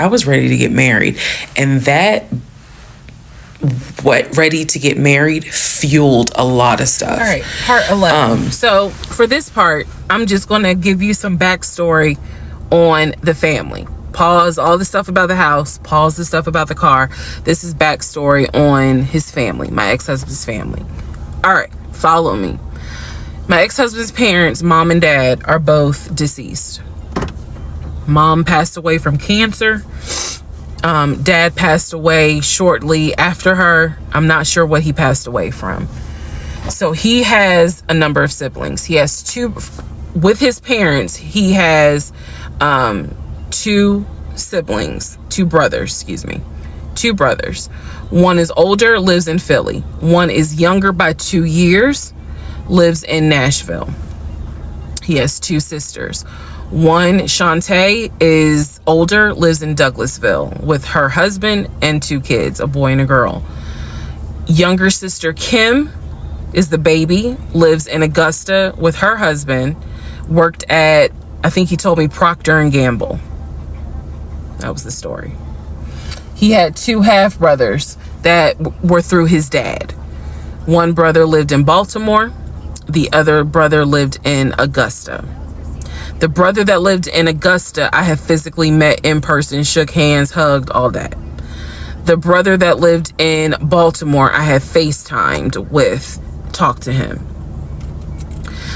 I was ready to get married. And that, what ready to get married, fueled a lot of stuff. All right, part 11. So for this part, I'm just going to give you some backstory on the family. Pause all the stuff about the house, pause the stuff about the car. This is backstory on his family, my ex-husband's family. All right, follow me. My ex-husband's parents, mom and dad, are both deceased. Mom passed away from cancer. Dad passed away shortly after her. I'm not sure what he passed away from. So he has a number of siblings. He has two, with his parents, he has two brothers. One is older, lives in Philly. One is younger by 2 years, lives in Nashville. He has two sisters. One, Shantae, is older, lives in Douglasville with her husband and two kids, a boy and a girl. Younger sister, Kim, is the baby, lives in Augusta with her husband, worked at, I think he told me, Procter & Gamble. That was the story. He had two half brothers that were through his dad. One brother lived in Baltimore. The other brother lived in Augusta. The brother that lived in Augusta, I have physically met in person, shook hands, hugged, all that. The brother that lived in Baltimore, I have FaceTimed with, talked to him.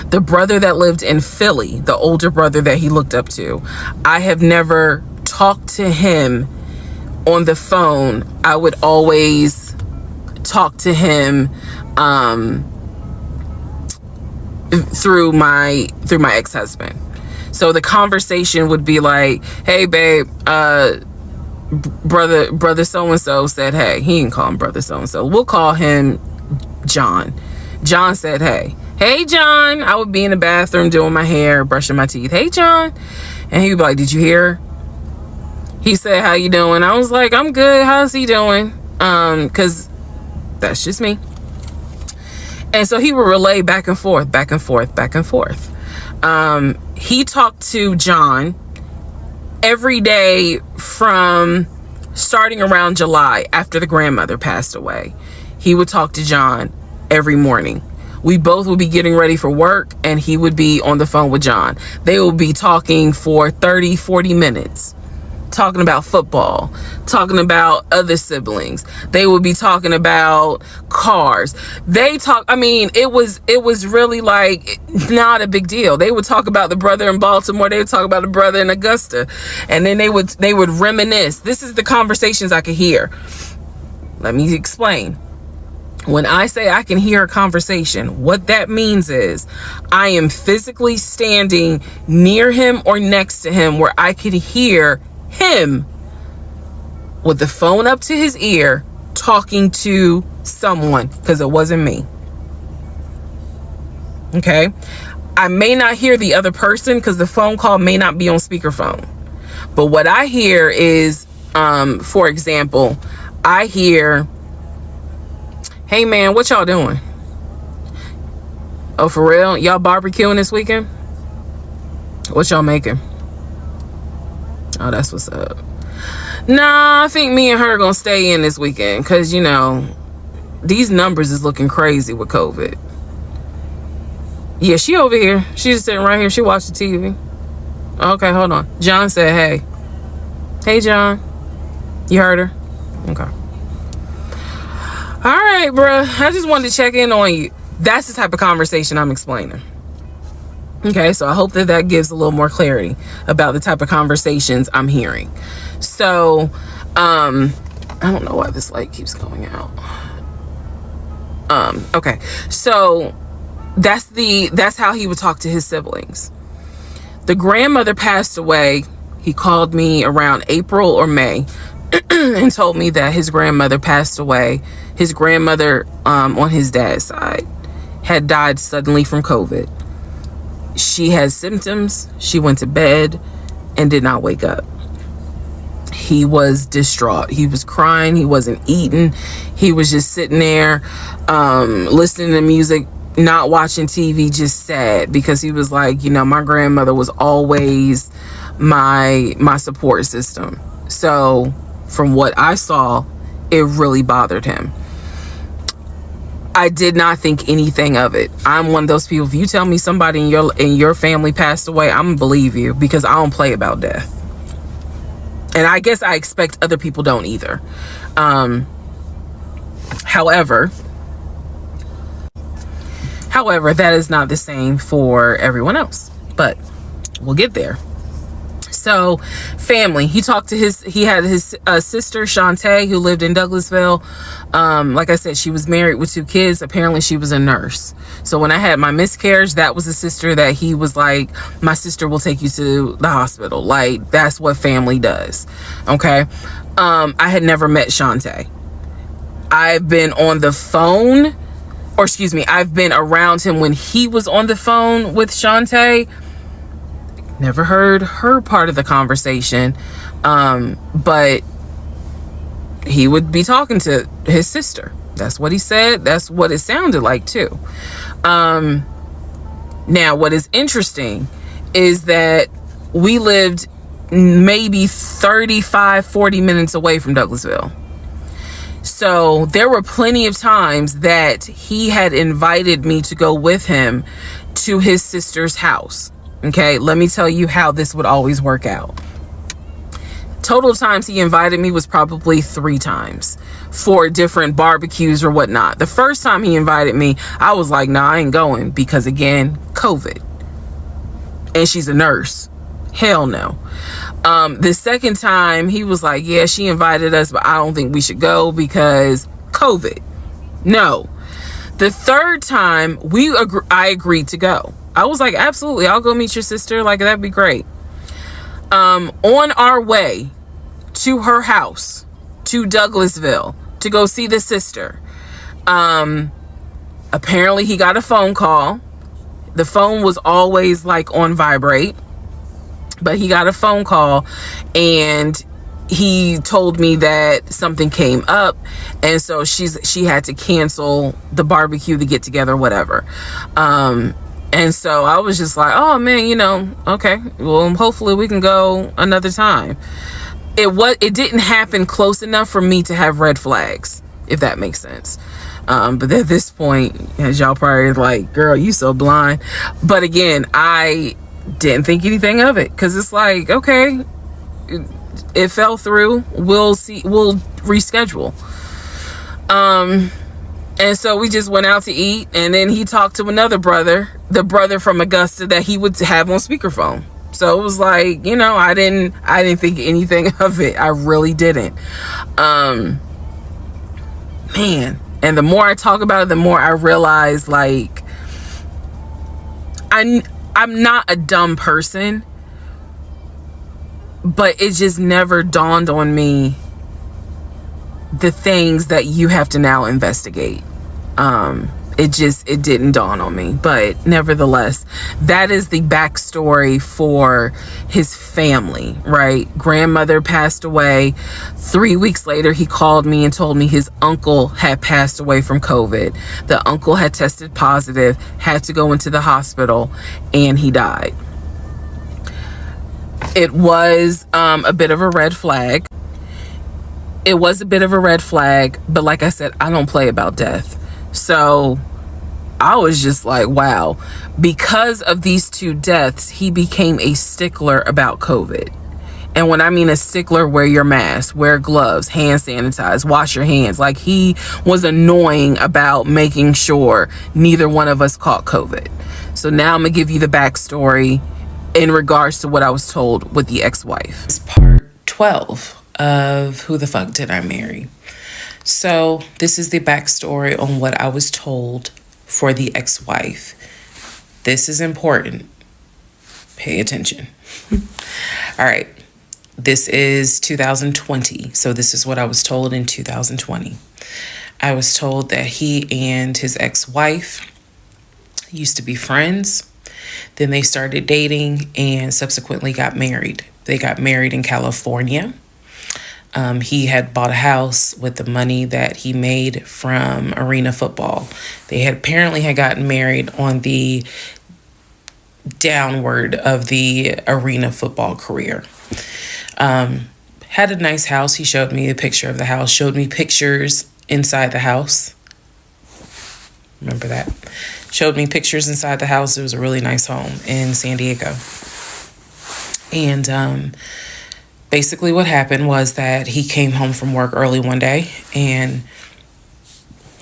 The brother that lived in Philly, the older brother that he looked up to, I have never talked to him on the phone. I would always talk to him through my ex-husband. So the conversation would be like, hey babe, brother so-and-so said hey. He didn't call him brother so-and-so. We'll call him John. John said hey. Hey John. I would be in the bathroom doing my hair, brushing my teeth. Hey John. And he'd be like, did you hear? He said, how you doing? I was like, I'm good. How's he doing? Because that's just me. And so he would relay back and forth. He talked to John every day from starting around July after the grandmother passed away. He would talk to John every morning. We both would be getting ready for work and he would be on the phone with John. They would be talking for 30, 40 minutes. Talking about football, talking about other siblings. They would be talking about cars. It was really like not a big deal. They would talk about the brother in Baltimore. They would talk about the brother in Augusta. And then they would reminisce. This is the conversations I could hear. Let me explain. When I say I can hear a conversation, what that means is I am physically standing near him or next to him where I could hear him with the phone up to his ear talking to someone, because it wasn't me. Okay, I may not hear the other person because the phone call may not be on speakerphone, but what I hear is for example, I hear, hey man, what y'all doing? Oh, for real? Y'all barbecuing this weekend? What y'all making? Oh, that's what's up. Nah, I think me and her gonna stay in this weekend because, you know, these numbers is looking crazy with COVID. Yeah, she over here. She's just sitting right here. She watched the TV. Okay, hold on. John said, hey. Hey, John. You heard her? Okay. All right, bruh. I just wanted to check in on you. That's the type of conversation I'm explaining. Okay, so I hope that gives a little more clarity about the type of conversations I'm hearing. So, I don't know why this light keeps going out. Okay, so that's how he would talk to his siblings. The grandmother passed away. He called me around April or May and told me that his grandmother passed away. His grandmother, on his dad's side, had died suddenly from COVID. She had symptoms. She went to bed and did not wake up. He was distraught. He was crying. He wasn't eating. He was just sitting there, listening to music, not watching TV, just sad, because he was like, you know, my grandmother was always my support system. So from what I saw, it really bothered him. I did not think anything of it. I'm one of those people, if you tell me somebody in your family passed away, I'm gonna believe you, because I don't play about death. And I guess I expect other people don't either. However, that is not the same for everyone else, but we'll get there. So family, he had his sister Shantae, who lived in Douglasville. Like I said, she was married with 2 kids. Apparently she was a nurse. So when I had my miscarriage, that was a sister that he was like, my sister will take you to the hospital. Like, that's what family does. Okay. I had never met Shantae. I've been on the phone, or excuse me, I've been around him when he was on the phone with Shantae. Never heard her part of the conversation, but he would be talking to his sister. That's what he said. That's what it sounded like too. Now, what is interesting is that we lived maybe 35-40 minutes away from Douglasville. So there were plenty of times that he had invited me to go with him to his sister's house. Okay, let me tell you how this would always work out. Total times he invited me was probably 3 times for different barbecues or whatnot. The first time he invited me, I was like, nah, I ain't going, because again, COVID. And she's a nurse. Hell no. The second time he was like, yeah, she invited us, but I don't think we should go because COVID. No. The third time I agreed to go. I was like, absolutely, I'll go meet your sister. Like, that'd be great. On our way to her house, to Douglasville, to go see the sister, apparently he got a phone call. The phone was always like on vibrate, but he got a phone call and he told me that something came up, and so she had to cancel the barbecue, the get together, whatever. And so I was just like, oh man, okay, well, hopefully we can go another time. It didn't happen close enough for me to have red flags, if that makes sense. But at this point, as y'all probably like, girl, you so blind. But again, I didn't think anything of it, because it's like, okay, it fell through. We'll see. We'll reschedule. And so we just went out to eat, and then he talked to another brother, the brother from Augusta that he would have on speakerphone. So it was like, I didn't think anything of it. I really didn't. Man, and the more I talk about it, the more I realize, like, I'm not a dumb person, but it just never dawned on me the things that you have to now investigate. It didn't dawn on me, but nevertheless, that is the backstory for his family, right? Grandmother passed away. 3 weeks later, he called me and told me his uncle had passed away from COVID. The uncle had tested positive, had to go into the hospital, and he died. It was a bit of a red flag. It was a bit of a red flag, but like I said, I don't play about death. So I was just like, wow. Because of these 2 deaths, he became a stickler about COVID. And when I mean a stickler, wear your mask, wear gloves, hand sanitize, wash your hands. Like, he was annoying about making sure neither one of us caught COVID. So now I'm going to give you the backstory in regards to what I was told with the ex-wife. It's part 12 of Who the Fuck Did I Marry? So this is the backstory on what I was told for the ex-wife. This is important. Pay attention. All right. This is 2020. So this is what I was told in 2020. I was told that he and his ex-wife used to be friends. Then they started dating and subsequently got married. They got married in California. He had bought a house with the money that he made from arena football. They had apparently gotten married on the downward of the arena football career. had a nice house. He showed me a picture of the house, showed me pictures inside the house. Remember that? Showed me pictures inside the house. It was a really nice home in San Diego. And basically what happened was that he came home from work early one day and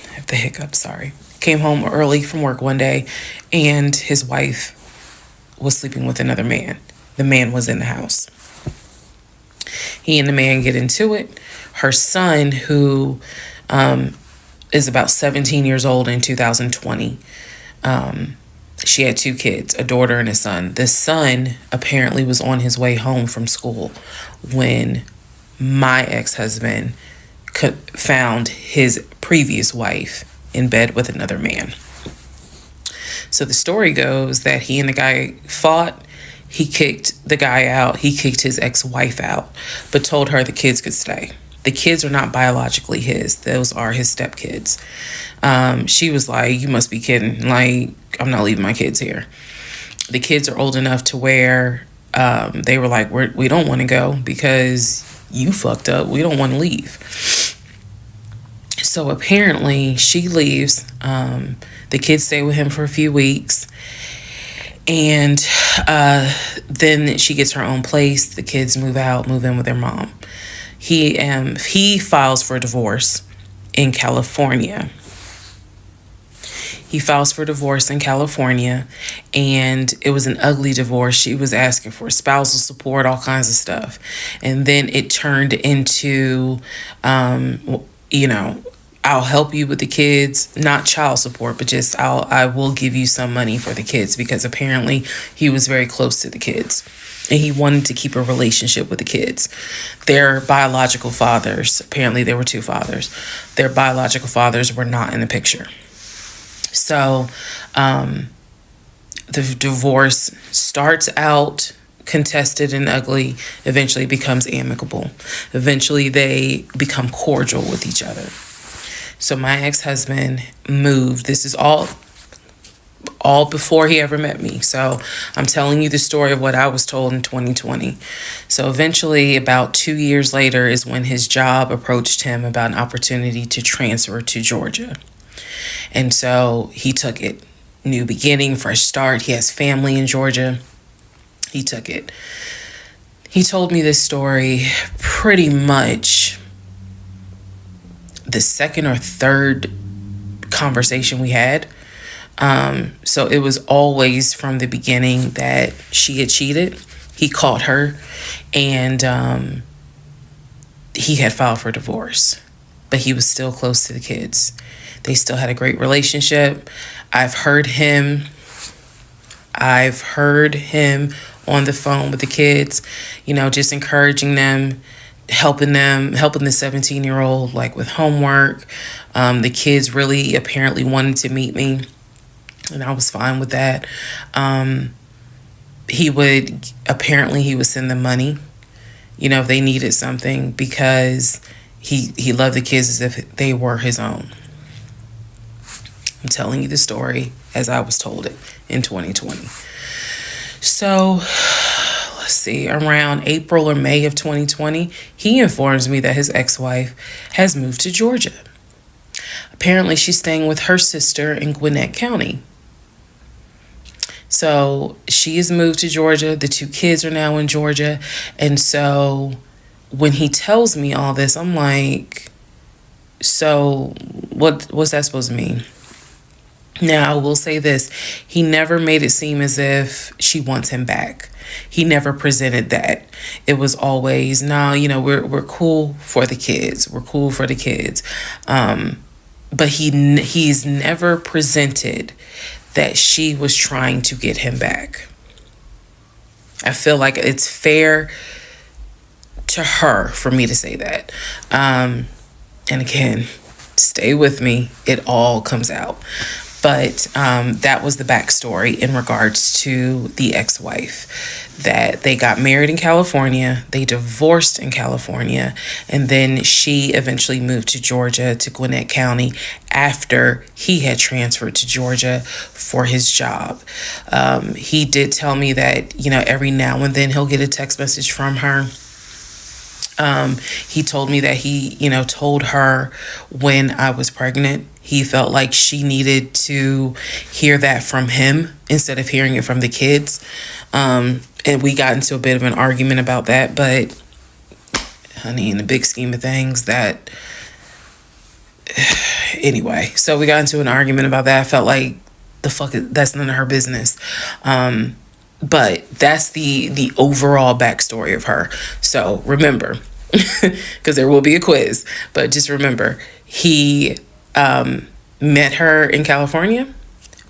I have the hiccup, sorry. Came home early from work one day and his wife was sleeping with another man. The man was in the house. He and the man get into it. Her son, who is about 17 years old in 2020, she had 2 kids, a daughter and a son. The son apparently was on his way home from school when my ex-husband found his previous wife in bed with another man. So the story goes that he and the guy fought. He kicked the guy out. He kicked his ex-wife out, but told her the kids could stay. The kids are not biologically his. Those are his stepkids. She was like, you must be kidding. Like, I'm not leaving my kids here. The kids are old enough to where they were like, we don't want to go because you fucked up. We don't want to leave. So apparently she leaves. The kids stay with him for a few weeks. And then she gets her own place. The kids move in with their mom. He files for divorce in California. He files for divorce in California, and it was an ugly divorce. She was asking for spousal support, all kinds of stuff. And then it turned into, I'll help you with the kids, not child support, but just I will give you some money for the kids, because apparently he was very close to the kids and he wanted to keep a relationship with the kids. Their biological fathers, apparently there were 2 fathers, their biological fathers were not in the picture. So the divorce starts out contested and ugly, eventually becomes amicable. Eventually they become cordial with each other. So my ex-husband moved. This is all before he ever met me. So I'm telling you the story of what I was told in 2020. So eventually, about 2 years later, is when his job approached him about an opportunity to transfer to Georgia. And so he took it. New beginning, fresh start. He has family in Georgia. He took it. He told me this story pretty much the second or third conversation we had. So it was always from the beginning that she had cheated. He caught her, and he had filed for divorce, but he was still close to the kids. They still had a great relationship. I've heard him on the phone with the kids, just encouraging them, helping the 17-year-old like with homework. The kids really apparently wanted to meet me, and I was fine with that. He would send them money, if they needed something, because he loved the kids as if they were his own. I'm telling you the story as I was told it in 2020. So let's see, around April or May of 2020, he informs me that his ex-wife has moved to Georgia. Apparently, she's staying with her sister in Gwinnett County. So she has moved to Georgia. The 2 kids are now in Georgia. And so when he tells me all this, I'm like, so what's that supposed to mean? Now, I will say this. He never made it seem as if she wants him back. He never presented that. It was always, no, we're cool for the kids. We're cool for the kids. But he's never presented that she was trying to get him back. I feel like it's fair to her for me to say that. And again, stay with me. It all comes out. But that was the backstory in regards to the ex-wife, that they got married in California, they divorced in California, and then she eventually moved to Georgia, to Gwinnett County, after he had transferred to Georgia for his job. He did tell me that, every now and then he'll get a text message from her. He told me that he, told her when I was pregnant, he felt like she needed to hear that from him instead of hearing it from the kids. And we got into a bit of an argument about that, but honey, in the big scheme of things, that anyway. So we got into an argument about that. I felt like that's none of her business. But that's the overall backstory of her. So remember, because there will be a quiz, but just remember, he met her in California,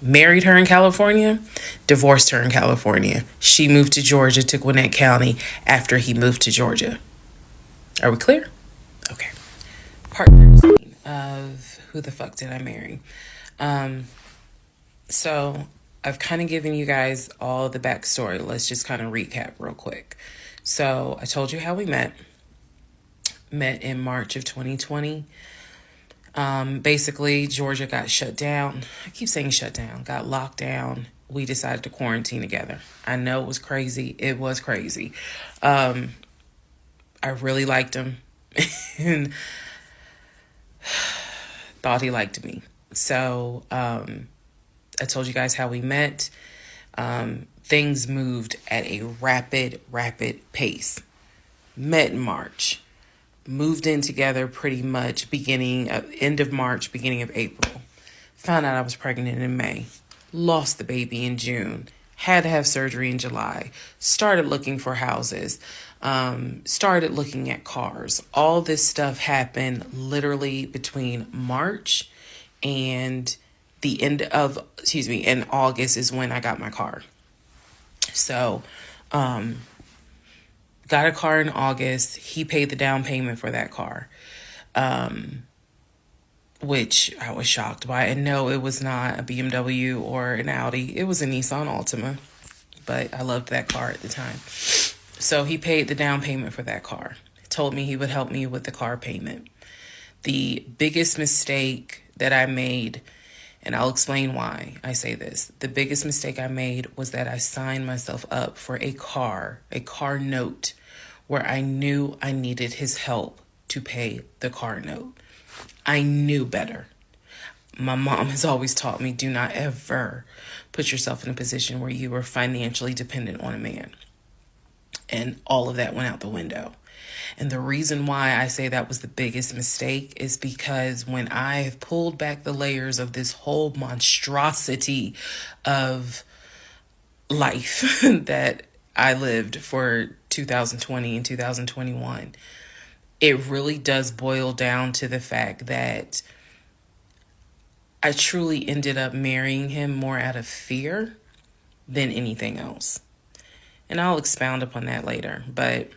married her in California, divorced her in California. She moved to Georgia, to Gwinnett County, after he moved to Georgia. Are we clear? Okay. Part 13 of Who the Fuck Did I Marry? So I've kind of given you guys all the backstory. Let's just kind of recap real quick. So I told you how we met. Met in March of 2020. Basically, Georgia got shut down. I keep saying shut down. Got locked down. We decided to quarantine together. I know it was crazy. It was crazy. I really liked him. And thought he liked me. So I told you guys how we met. Things moved at a rapid pace. Met in March. Moved in together pretty much end of March, beginning of April. Found out I was pregnant in May. Lost the baby in June. Had to have surgery in July. Started looking for houses. Started looking at cars. All this stuff happened literally between March and in August is when I got my car. So, got a car in August. He paid the down payment for that car, which I was shocked by. And no, it was not a BMW or an Audi. It was a Nissan Altima, but I loved that car at the time. So he paid the down payment for that car. He told me he would help me with the car payment. The biggest mistake that I made, and I'll explain why I say this. The biggest mistake I made was that I signed myself up for a car note, where I knew I needed his help to pay the car note. I knew better. My mom has always taught me, do not ever put yourself in a position where you are financially dependent on a man. And all of that went out the window. And the reason why I say that was the biggest mistake is because when I have pulled back the layers of this whole monstrosity of life that I lived for 2020 and 2021, it really does boil down to the fact that I truly ended up marrying him more out of fear than anything else. And I'll expound upon that later. But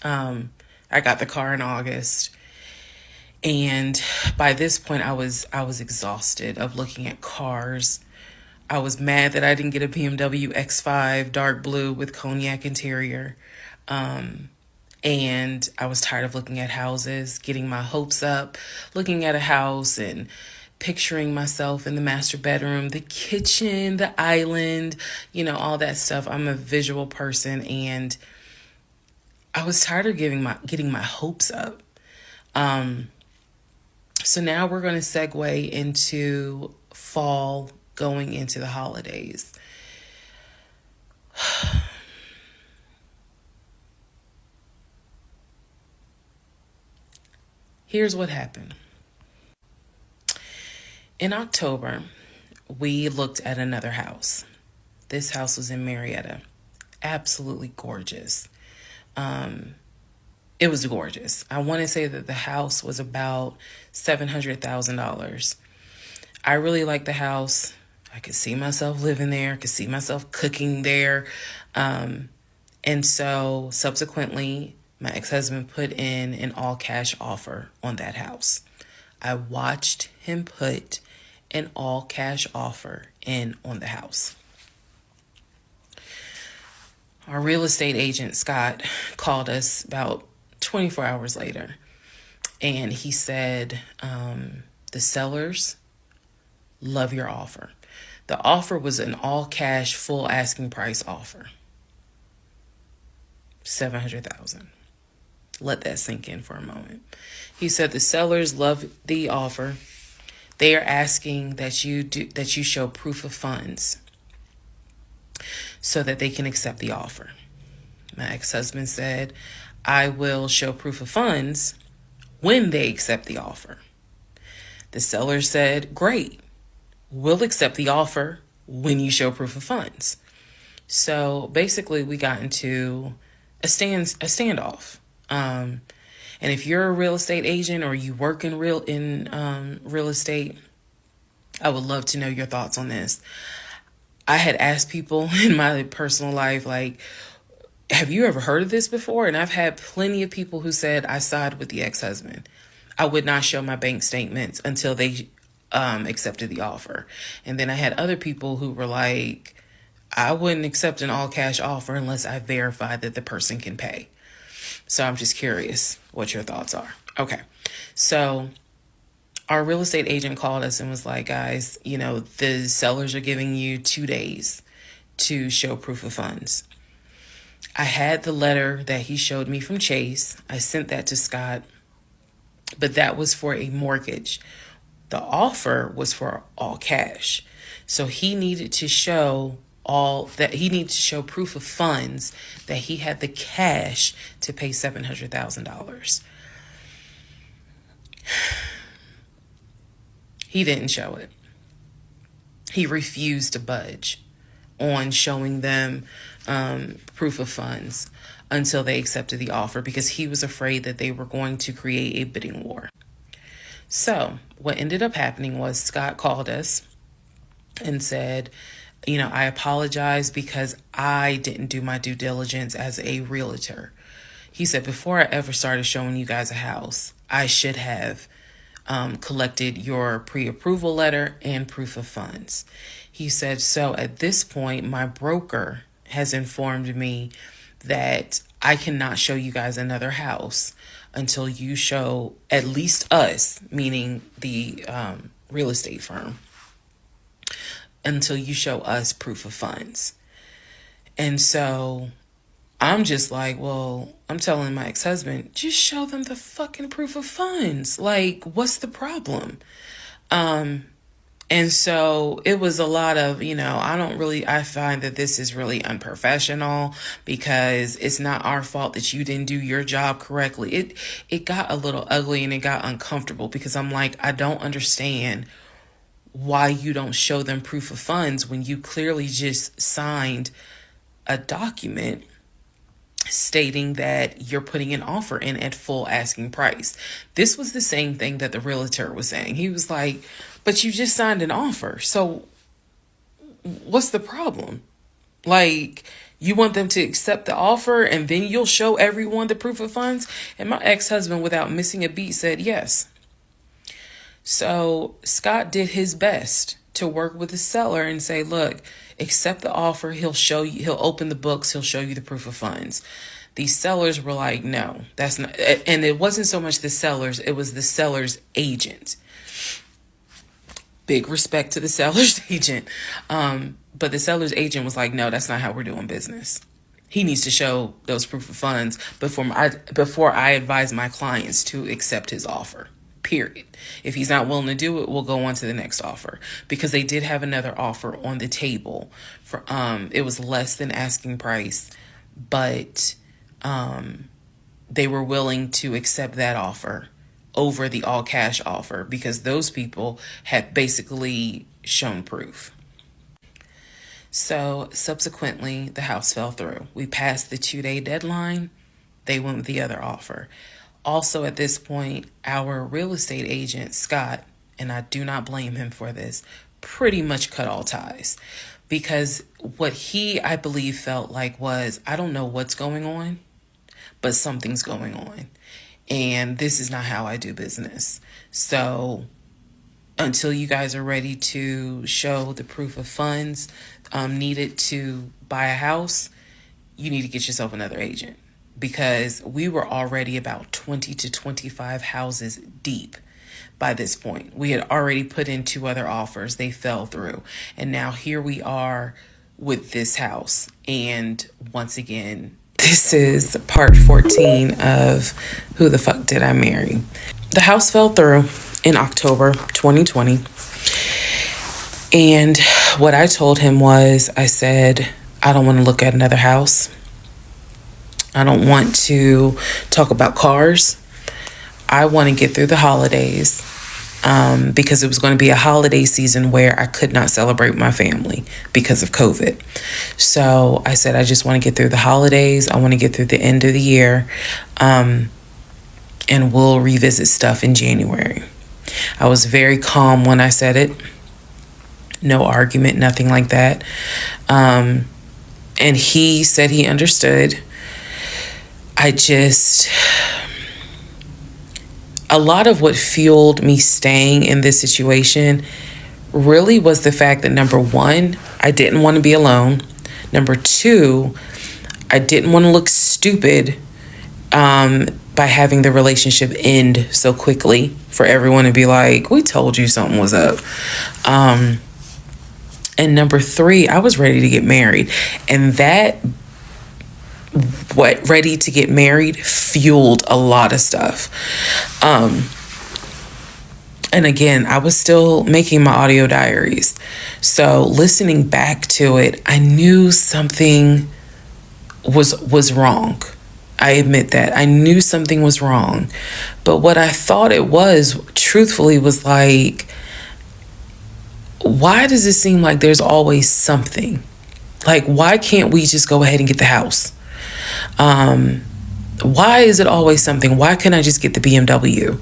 I got the car in August. And by this point, I was exhausted of looking at cars. I was mad that I didn't get a BMW X5 dark blue with cognac interior. And I was tired of looking at houses, getting my hopes up, looking at a house and picturing myself in the master bedroom, the kitchen, the island, all that stuff. I'm a visual person, and I was tired of getting my hopes up. So now we're going to segue into fall, going into the holidays. Here's what happened. In October, we looked at another house. This house was in Marietta. Absolutely gorgeous. It was gorgeous. I want to say that the house was about $700,000. I really liked the house. I could see myself living there. I could see myself cooking there. And so subsequently, my ex-husband put in an all-cash offer on that house. I watched him put an all-cash offer in on the house. Our real estate agent, Scott, called us about 24 hours later. And he said, the sellers love your offer. The offer was an all-cash, full asking price offer. $700,000. Let that sink in for a moment. He said the sellers love the offer. They are asking that you show proof of funds so that they can accept the offer. My ex-husband said, I will show proof of funds when they accept the offer. The seller said, great, we'll accept the offer when you show proof of funds. So basically we got into a standoff. And if you're a real estate agent or you work in real estate, I would love to know your thoughts on this. I had asked people in my personal life, like, have you ever heard of this before? And I've had plenty of people who said I side with the ex-husband. I would not show my bank statements until they accepted the offer. And then I had other people who were like, I wouldn't accept an all cash offer unless I verify that the person can pay. So I'm just curious what your thoughts are. Okay. So our real estate agent called us and was like, guys, the sellers are giving you 2 days to show proof of funds. I had the letter that he showed me from Chase. I sent that to Scott, but that was for a mortgage. The offer was for all cash. So he needed to show proof of funds that he had the cash to pay $700,000. He didn't show it. He refused to budge on showing them proof of funds until they accepted the offer because he was afraid that they were going to create a bidding war. So what ended up happening was Scott called us and said, I apologize because I didn't do my due diligence as a realtor. He said, before I ever started showing you guys a house, I should have collected your pre-approval letter and proof of funds. He said, so at this point, my broker has informed me that I cannot show you guys another house until you show at least us, meaning the real estate firm, until you show us proof of funds. And so I'm just like, well, I'm telling my ex-husband, just show them the fucking proof of funds. Like, what's the problem? And so it was a lot of, I find that this is really unprofessional because it's not our fault that you didn't do your job correctly. It got a little ugly and it got uncomfortable because I'm like, I don't understand why you don't show them proof of funds when you clearly just signed a document stating that you're putting an offer in at full asking price. This was the same thing that the realtor was saying. He was like, but you just signed an offer. So what's the problem? Like, you want them to accept the offer and then you'll show everyone the proof of funds? And my ex-husband, without missing a beat, said yes. So Scott did his best to work with the seller and say, look, accept the offer. He'll show you, he'll open the books. He'll show you the proof of funds. These sellers were like, no, that's not. And it wasn't so much the sellers. It was the seller's agent. Big respect to the seller's agent. But the seller's agent was like, no, that's not how we're doing business. He needs to show those proof of funds before I advise my clients to accept his offer. Period. If he's not willing to do it, we'll go on to the next offer, because they did have another offer on the table for it was less than asking price, but they were willing to accept that offer over the all cash offer because those people had basically shown proof. So subsequently, the house fell through. We passed the 2-day deadline. They went with the other offer. Also, at this point, our real estate agent, Scott, and I do not blame him for this, pretty much cut all ties. Because what he, I believe, felt like was, I don't know what's going on, but something's going on. And this is not how I do business. So until you guys are ready to show the proof of funds needed to buy a house, you need to get yourself another agent. Because we were already about 20 to 25 houses deep by this point. We had already put in 2 other offers. They fell through. And now here we are with this house. And once again, This is part 14 of Who the Fuck Did I Marry? The house fell through in October 2020. And what I told him was, I said, I don't want to look at another house. I don't want to talk about cars. I want to get through the holidays because it was going to be a holiday season where I could not celebrate my family because of COVID. So I said, I just want to get through the holidays. I want to get through the end of the year. And we'll revisit stuff in January. I was very calm when I said it. No argument, nothing like that. And he said he understood. A lot of what fueled me staying in this situation really was the fact that, number one, I didn't want to be alone. Number two, I didn't want to look stupid by having the relationship end so quickly for everyone to be like, we told you something was up. And number three, I was ready to get married. And that ready to get married fueled a lot of stuff. And again, I was still making my audio diaries. So listening back to it, I knew something was wrong. I admit that. I knew something was wrong. But what I thought it was, truthfully, was like, why does it seem like there's always something? Like, why can't we just go ahead and get the house? Why is it always something? Why can't I just get the BMW?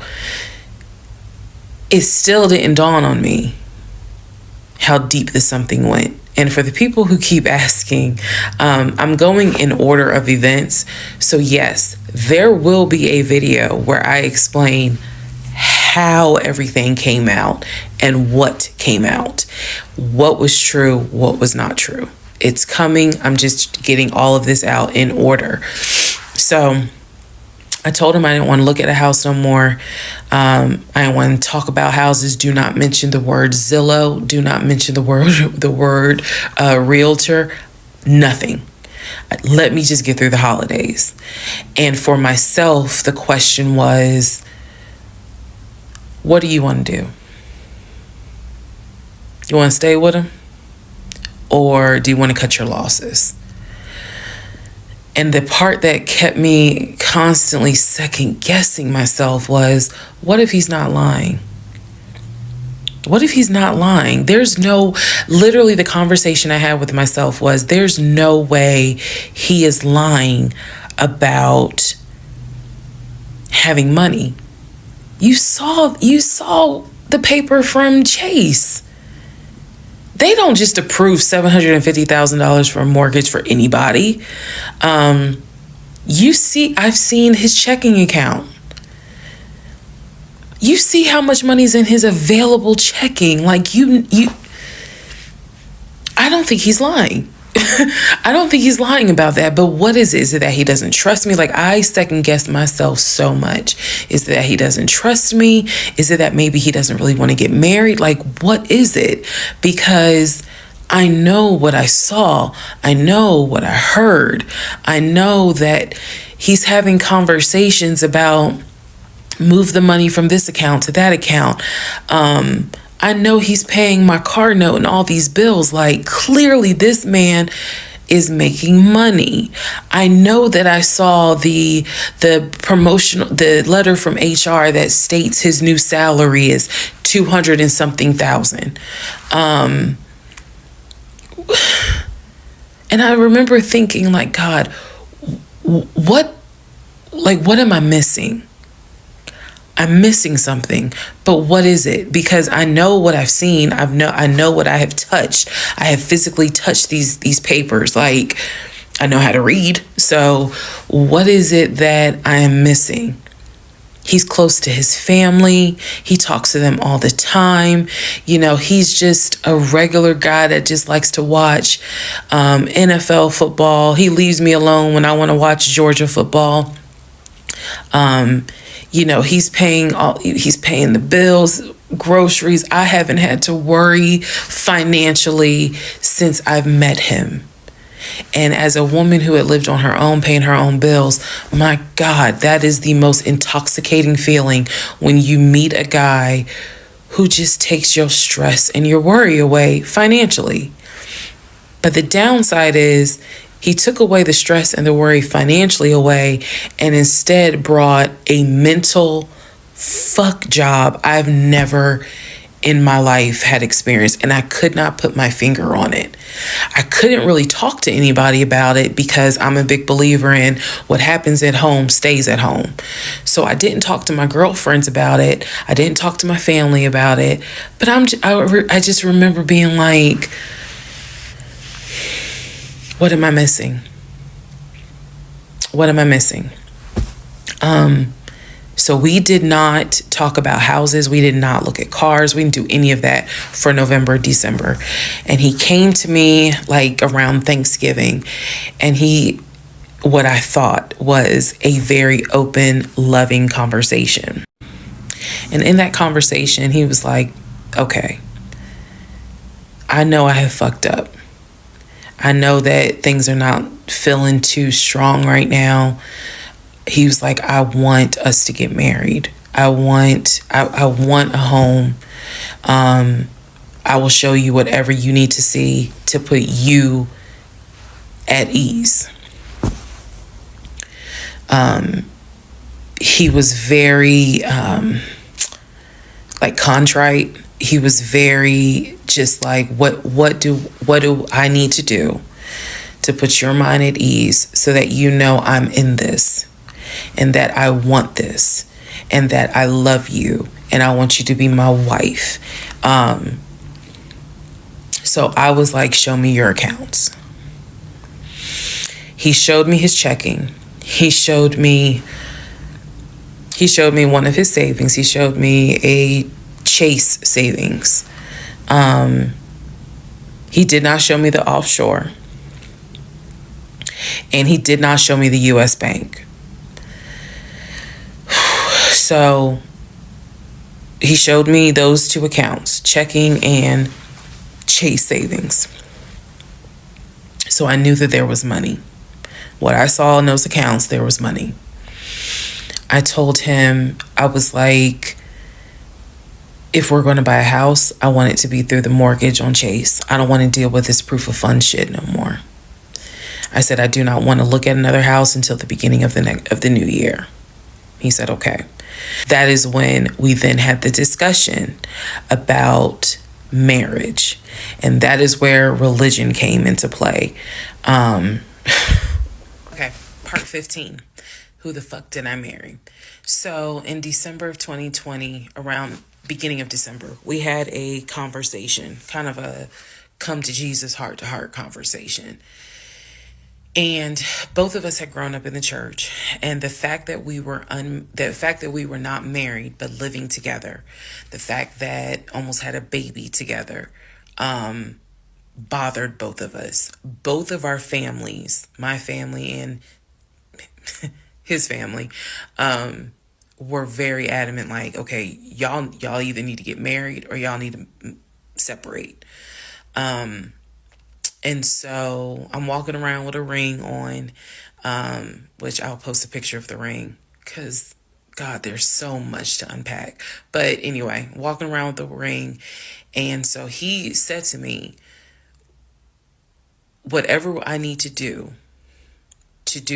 It still didn't dawn on me how deep this something went. And for the people who keep asking, I'm going in order of events. So yes, there will be a video where I explain how everything came out and what came out, what was true, what was not true. It's coming. I'm just getting all of this out in order. So I told him I didn't want to look at a house no more. I didn't want to talk about houses. Do not mention the word Zillow. Do not mention the word realtor. Nothing. Let me just get through the holidays. And for myself, the question was, what do you want to do? You want to stay with him? Or do you want to cut your losses? And the part that kept me constantly second guessing myself was, what if he's not lying? What if he's not lying? Literally the conversation I had with myself was, there's no way he is lying about having money. You saw the paper from Chase. They don't just approve $750,000 for a mortgage for anybody. I've seen his checking account. You see how much money's in his available checking. Like I don't think he's lying. I don't think he's lying about that. But what is it? Is it that he doesn't trust me? Like, I second guess myself so much. Is it that he doesn't trust me? Is it that maybe he doesn't really want to get married? Like, what is it? Because I know what I saw. I know what I heard. I know that he's having conversations about move the money from this account to that account. I know he's paying my car note and all these bills. Like, clearly this man is making money. I know that I saw the letter from HR that states his new salary is 200 and something thousand. And I remember thinking, like, God, what am I missing? I'm missing something, but what is it? Because I know what I've seen. I know what I have touched. I have physically touched these papers. Like, I know how to read. So what is it that I am missing? He's close to his family. He talks to them all the time. He's just a regular guy that just likes to watch NFL football. He leaves me alone when I want to watch Georgia football. He's paying the bills, groceries. I haven't had to worry financially since I've met him. And as a woman who had lived on her own, paying her own bills, my God, that is the most intoxicating feeling when you meet a guy who just takes your stress and your worry away financially. But the downside is he took away the stress and the worry financially away and instead brought a mental fuck job I've never in my life had experienced, and I could not put my finger on it. I couldn't really talk to anybody about it because I'm a big believer in what happens at home stays at home. So I didn't talk to my girlfriends about it. I didn't talk to my family about it. But I just remember being like, what am I missing? What am I missing? So we did not talk about houses. We did not look at cars. We didn't do any of that for November, December. And he came to me like around Thanksgiving, and what I thought was a very open, loving conversation. And in that conversation, he was like, okay, I know I have fucked up. I know that things are not feeling too strong right now. He was like, I want us to get married. I want a home. I will show you whatever you need to see to put you at ease. He was very like contrite. He was very just like, what do I need to do to put your mind at ease so that you know I'm in this, and that I want this, and that I love you, and I want you to be my wife. So I was like, show me your accounts. He showed me his checking. He showed me one of his savings. He showed me a Chase savings. He did not show me the offshore. And he did not show me the U.S. bank. So he showed me those two accounts, checking and Chase savings. So I knew that there was money. What I saw in those accounts, there was money. I told him, I was like, if we're going to buy a house, I want it to be through the mortgage on Chase. I don't want to deal with this proof of funds shit no more. I said, I do not want to look at another house until the beginning of the new year. He said, okay. That is when we then had the discussion about marriage. And that is where religion came into play. Okay, part 15. Who the fuck did I marry? So in December of 2020, around beginning of December, we had a conversation, kind of a come to Jesus heart-to-heart conversation. And both of us had grown up in the church, and the fact that we were not married but living together, the fact that almost had a baby together, bothered both of us. Both of our families, my family and his family, were very adamant. Like, okay, y'all either need to get married or y'all need to separate. And so I'm walking around with a ring on, which I'll post a picture of the ring because, God, there's so much to unpack. But anyway, walking around with the ring. And so he said to me, whatever I need to do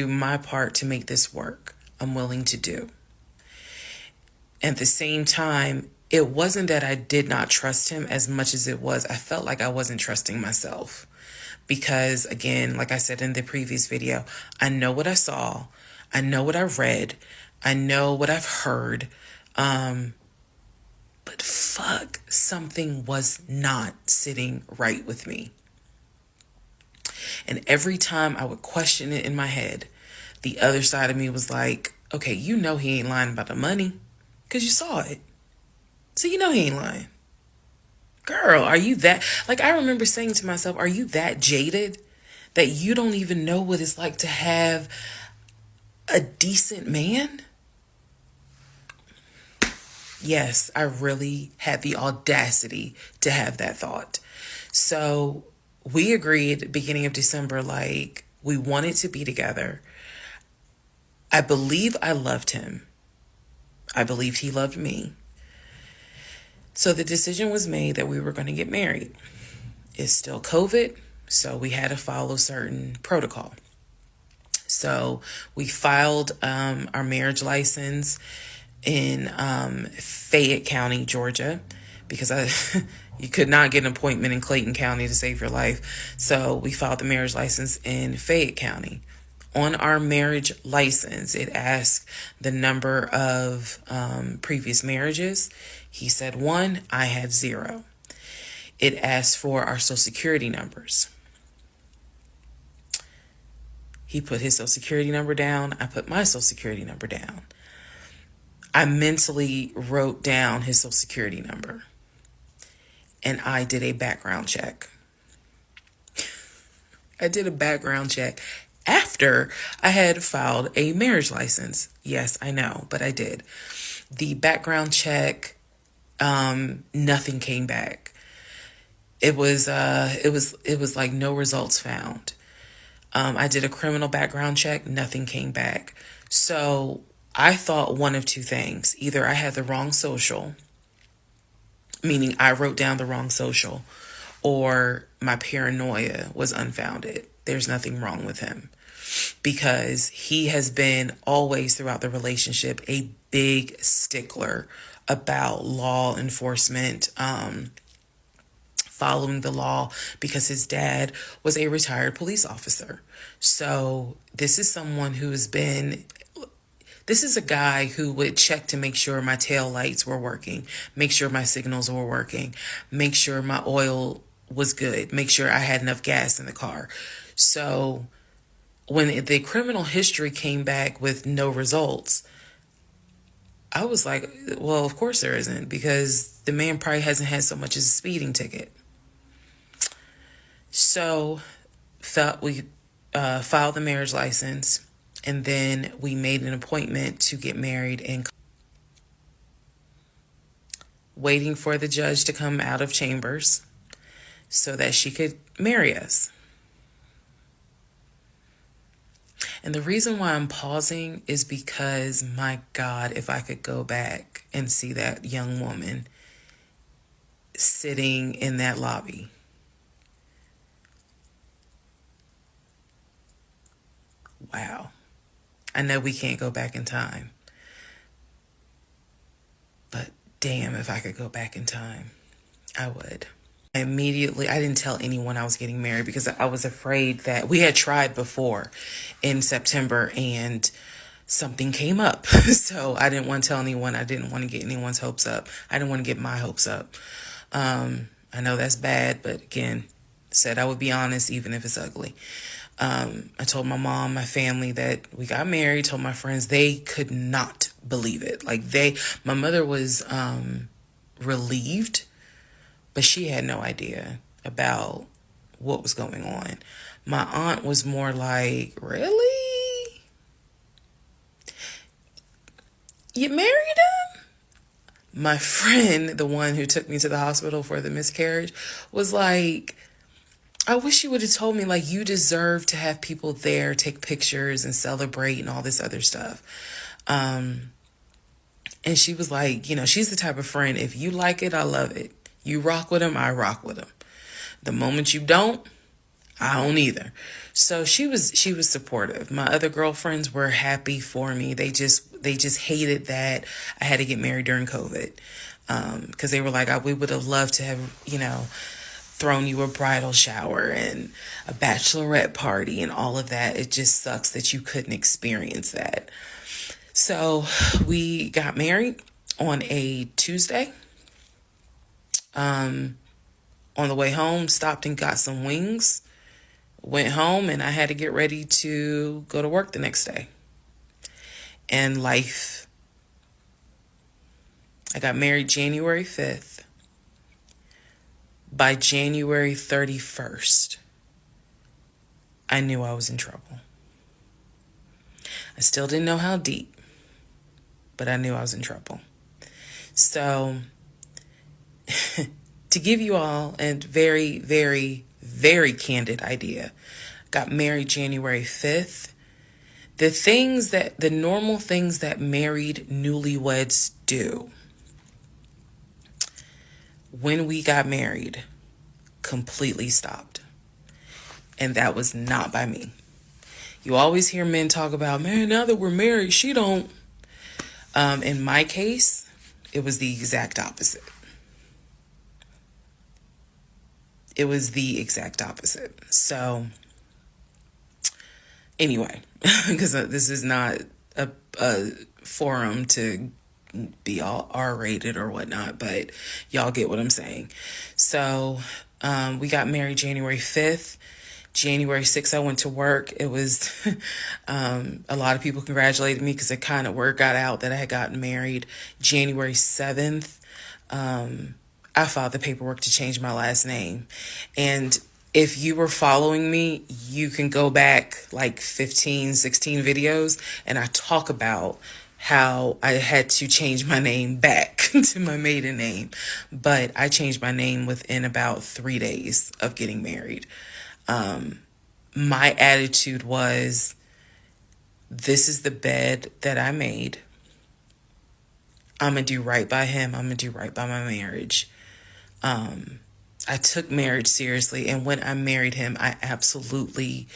my part to make this work, I'm willing to do. At the same time, it wasn't that I did not trust him as much as it was I felt like I wasn't trusting myself. Because, again, like I said in the previous video, I know what I saw. I know what I read. I know what I've heard. But fuck, something was not sitting right with me. And every time I would question it in my head, the other side of me was like, okay, you know he ain't lying about the money because you saw it. So you know he ain't lying. Girl, are you that... Like, I remember saying to myself, are you that jaded that you don't even know what it's like to have a decent man? Yes, I really had the audacity to have that thought. So we agreed at the beginning of December, like, we wanted to be together. I believe I loved him. I believed he loved me. So the decision was made that we were going to get married. It's still COVID, so we had to follow certain protocol. So we filed our marriage license in Fayette County, Georgia, because you could not get an appointment in Clayton County to save your life. So we filed the marriage license in Fayette County. On our marriage license, it asked the number of previous marriages. He said 1, I had 0. It asked for our social security numbers. He put his social security number down. I put my social security number down. I mentally wrote down his social security number. And I did a background check. I did a background check after I had filed a marriage license. Yes, I know, but I did. The background check, nothing came back. It was like no results found. I did a criminal background check, nothing came back. So I thought one of two things. Either I had the wrong social, meaning I wrote down the wrong social, or my paranoia was unfounded. There's nothing wrong with him, because he has been always throughout the relationship a big stickler about law enforcement, following the law, because his dad was a retired police officer. So this is someone who has been, this is a guy who would check to make sure my tail lights were working, make sure my signals were working, make sure my oil was good, make sure I had enough gas in the car. So when the criminal history came back with no results, I was like, well, of course there isn't, because the man probably hasn't had so much as a speeding ticket. So we filed the marriage license, and then we made an appointment to get married, and waiting for the judge to come out of chambers so that she could marry us. And the reason why I'm pausing is because, my God, if I could go back and see that young woman sitting in that lobby. Wow. I know we can't go back in time, but damn, if I could go back in time, I would. I didn't tell anyone I was getting married, because I was afraid that we had tried before in September and something came up. So I didn't want to tell anyone. I didn't want to get anyone's hopes up. I didn't want to get my hopes up. I know that's bad, but again, said I would be honest, even if it's ugly. I told my mom, my family, that we got married, told my friends. They could not believe it. My mother was relieved, but she had no idea about what was going on. My aunt was more like, really? You married him? My friend, the one who took me to the hospital for the miscarriage, was like, I wish you would have told me, like, you deserve to have people there, take pictures and celebrate and all this other stuff. And she was like, she's the type of friend, if you like it, I love it. You rock with him, I rock with him. The moment you don't, I don't either. So she was supportive. My other girlfriends were happy for me. They just hated that I had to get married during COVID. Because they were like, we would have loved to have, thrown you a bridal shower and a bachelorette party and all of that. It just sucks that you couldn't experience that. So we got married on a Tuesday. On the way home, stopped and got some wings, went home, and I had to get ready to go to work the next day. And life. I got married January 5th. By January 31st, I knew I was in trouble. I still didn't know how deep, but I knew I was in trouble. So, to give you all a very, very, very candid idea. Got married January 5th. The normal things that married newlyweds do when we got married completely stopped. And that was not by me. You always hear men talk about, man, now that we're married, she don't. In my case, it was the exact opposite. It was the exact opposite. So, anyway, because this is not a forum to be all R-rated or whatnot, but y'all get what I'm saying. So, we got married January 5th. January 6th, I went to work. It was, a lot of people congratulated me because it kind of word got out that I had gotten married. January 7th, I filed the paperwork to change my last name. And if you were following me, you can go back like 15, 16 videos, and I talk about how I had to change my name back to my maiden name. But I changed my name within about 3 days of getting married. My attitude was, this is the bed that I made. I'm going to do right by him. I'm going to do right by my marriage. I took marriage seriously. And when I married him, I absolutely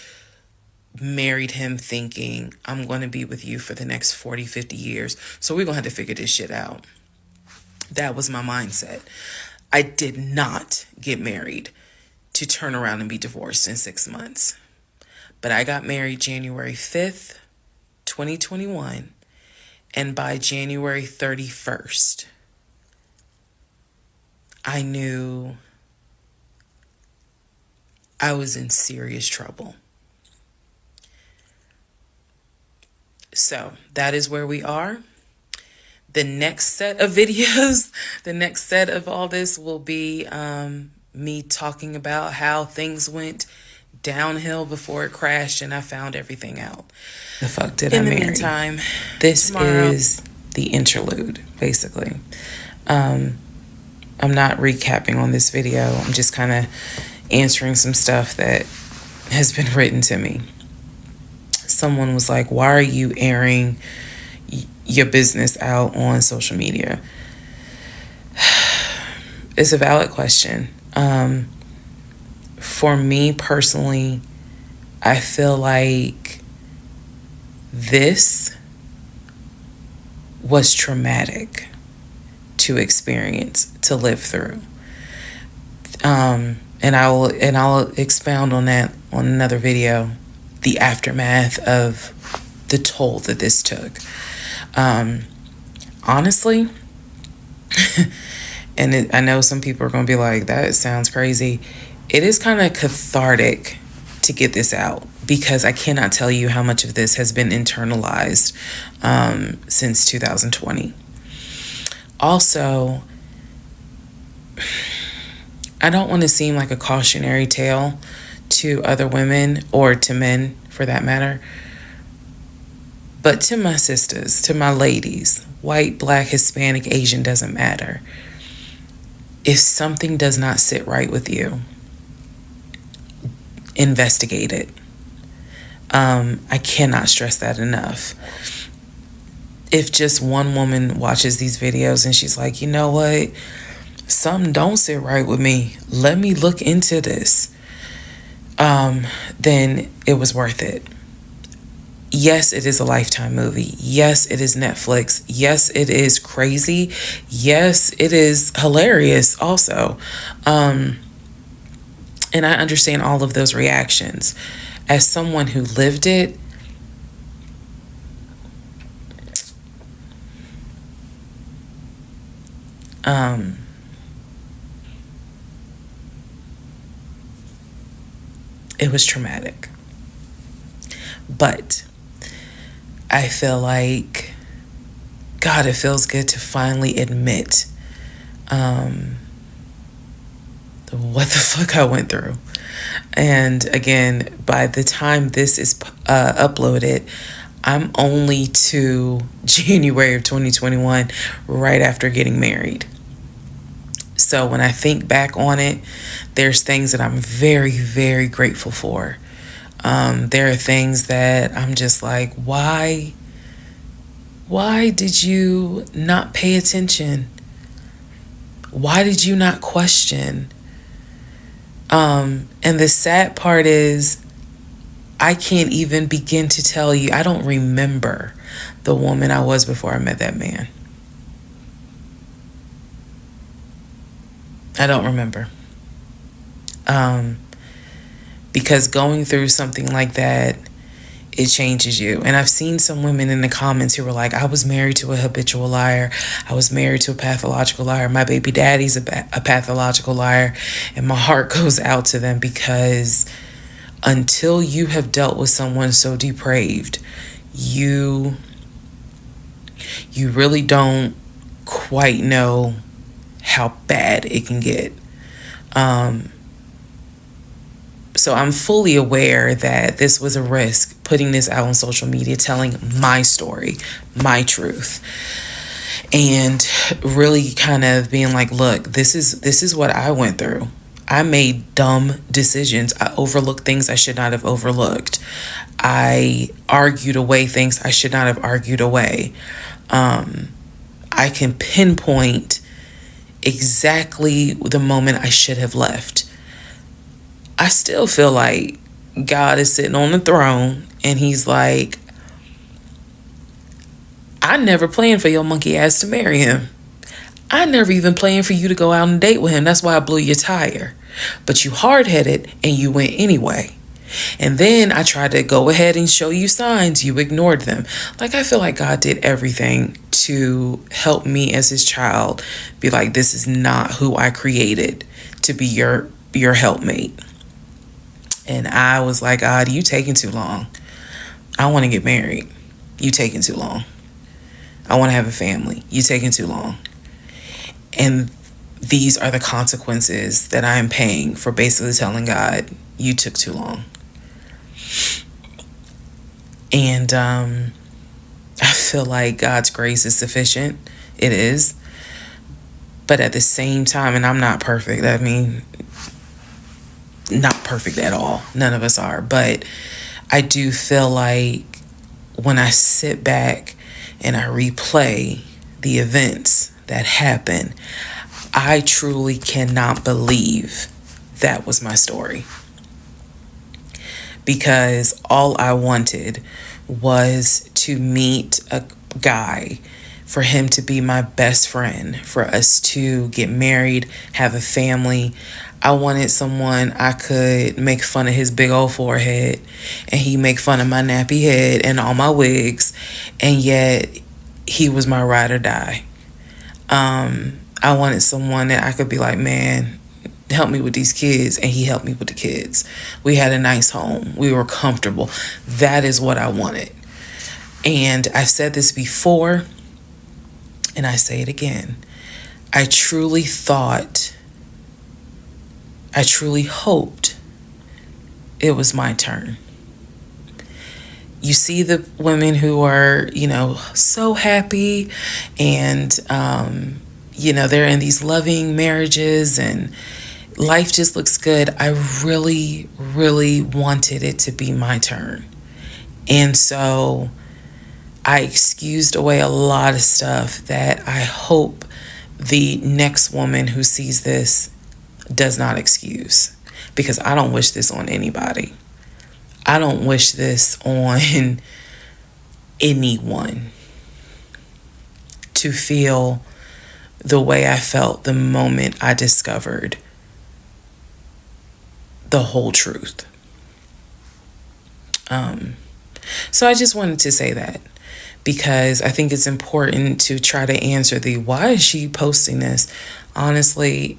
married him thinking, I'm going to be with you for the next 40, 50 years. So we're going to have to figure this shit out. That was my mindset. I did not get married to turn around and be divorced in 6 months. But I got married January 5th, 2021. And by January 31st, I knew I was in serious trouble. So that is where we are. The next set of videos, the next set of all this will be me talking about how things went downhill before it crashed and I found everything out. The fuck did I marry? In the meantime, this is the interlude, basically. I'm not recapping on this video. I'm just kind of answering some stuff that has been written to me. Someone was like, why are you airing your business out on social media? It's a valid question. For me personally, I feel like this was traumatic to experience, to live through. And I'll expound on that on another video, the aftermath of the toll that this took. Honestly, and I know some people are going to be like, that sounds crazy. It is kind of cathartic to get this out because I cannot tell you how much of this has been internalized since 2020. Also, I don't want to seem like a cautionary tale to other women or to men for that matter. But to my sisters, to my ladies, white, black, Hispanic, Asian, doesn't matter. If something does not sit right with you, investigate it. I cannot stress that enough. If just one woman watches these videos and she's like, you know what? Something don't sit right with me. Let me look into this. Then it was worth it. Yes, it is a Lifetime movie. Yes, it is Netflix. Yes, it is crazy. Yes, it is hilarious also. And I understand all of those reactions. As someone who lived it, it was traumatic. But I feel like, God, it feels good to finally admit what the fuck I went through. And again, by the time this is uploaded, I'm only to January of 2021, right after getting married. So when I think back on it, there's things that I'm very, very grateful for. There are things that I'm just like, why did you not pay attention? Why did you not question? And the sad part is, I can't even begin to tell you. I don't remember the woman I was before I met that man. I don't remember. Because going through something like that, it changes you. And I've seen some women in the comments who were like, I was married to a habitual liar. I was married to a pathological liar. My baby daddy's a pathological liar. And my heart goes out to them, because until you have dealt with someone so depraved, you really don't quite know how bad it can get. So I'm fully aware that this was a risk, putting this out on social media, telling my story, my truth, and really kind of being like, look, this is what I went through. I made dumb decisions. I overlooked things I should not have overlooked. I argued away things I should not have argued away. I can pinpoint exactly the moment I should have left. I still feel like God is sitting on the throne and he's like, I never planned for your monkey ass to marry him. I never even planned for you to go out and date with him. That's why I blew your tire. But you hard-headed and you went anyway. And then I tried to go ahead and show you signs. You ignored them. Like, I feel like God did everything to help me as his child be like, this is not who I created to be your helpmate. And I was like, God, you taking too long. I want to get married. You taking too long. I want to have a family. You taking too long. And these are the consequences that I am paying for basically telling God, you took too long. And I feel like God's grace is sufficient. It is. But at the same time, and I'm not perfect. I mean, not perfect at all. None of us are. But I do feel like when I sit back and I replay the events that happened, I truly cannot believe that was my story. Because all I wanted was to meet a guy, for him to be my best friend, for us to get married, have a family. I wanted someone I could make fun of his big old forehead, and he make fun of my nappy head and all my wigs, and yet he was my ride or die. I wanted someone that I could be like, man, help me with these kids, and he helped me with the kids. We had a nice home. We were comfortable. That is what I wanted. And I've said this before, and I say it again. I truly hoped it was my turn. You see the women who are, so happy, and, they're in these loving marriages and life just looks good. I really, really wanted it to be my turn. And so I excused away a lot of stuff that I hope the next woman who sees this does not excuse, because I don't wish this on anybody. I don't wish this on anyone to feel the way I felt the moment I discovered the whole truth. So I just wanted to say that, because I think it's important to try to answer the why is she posting this. Honestly,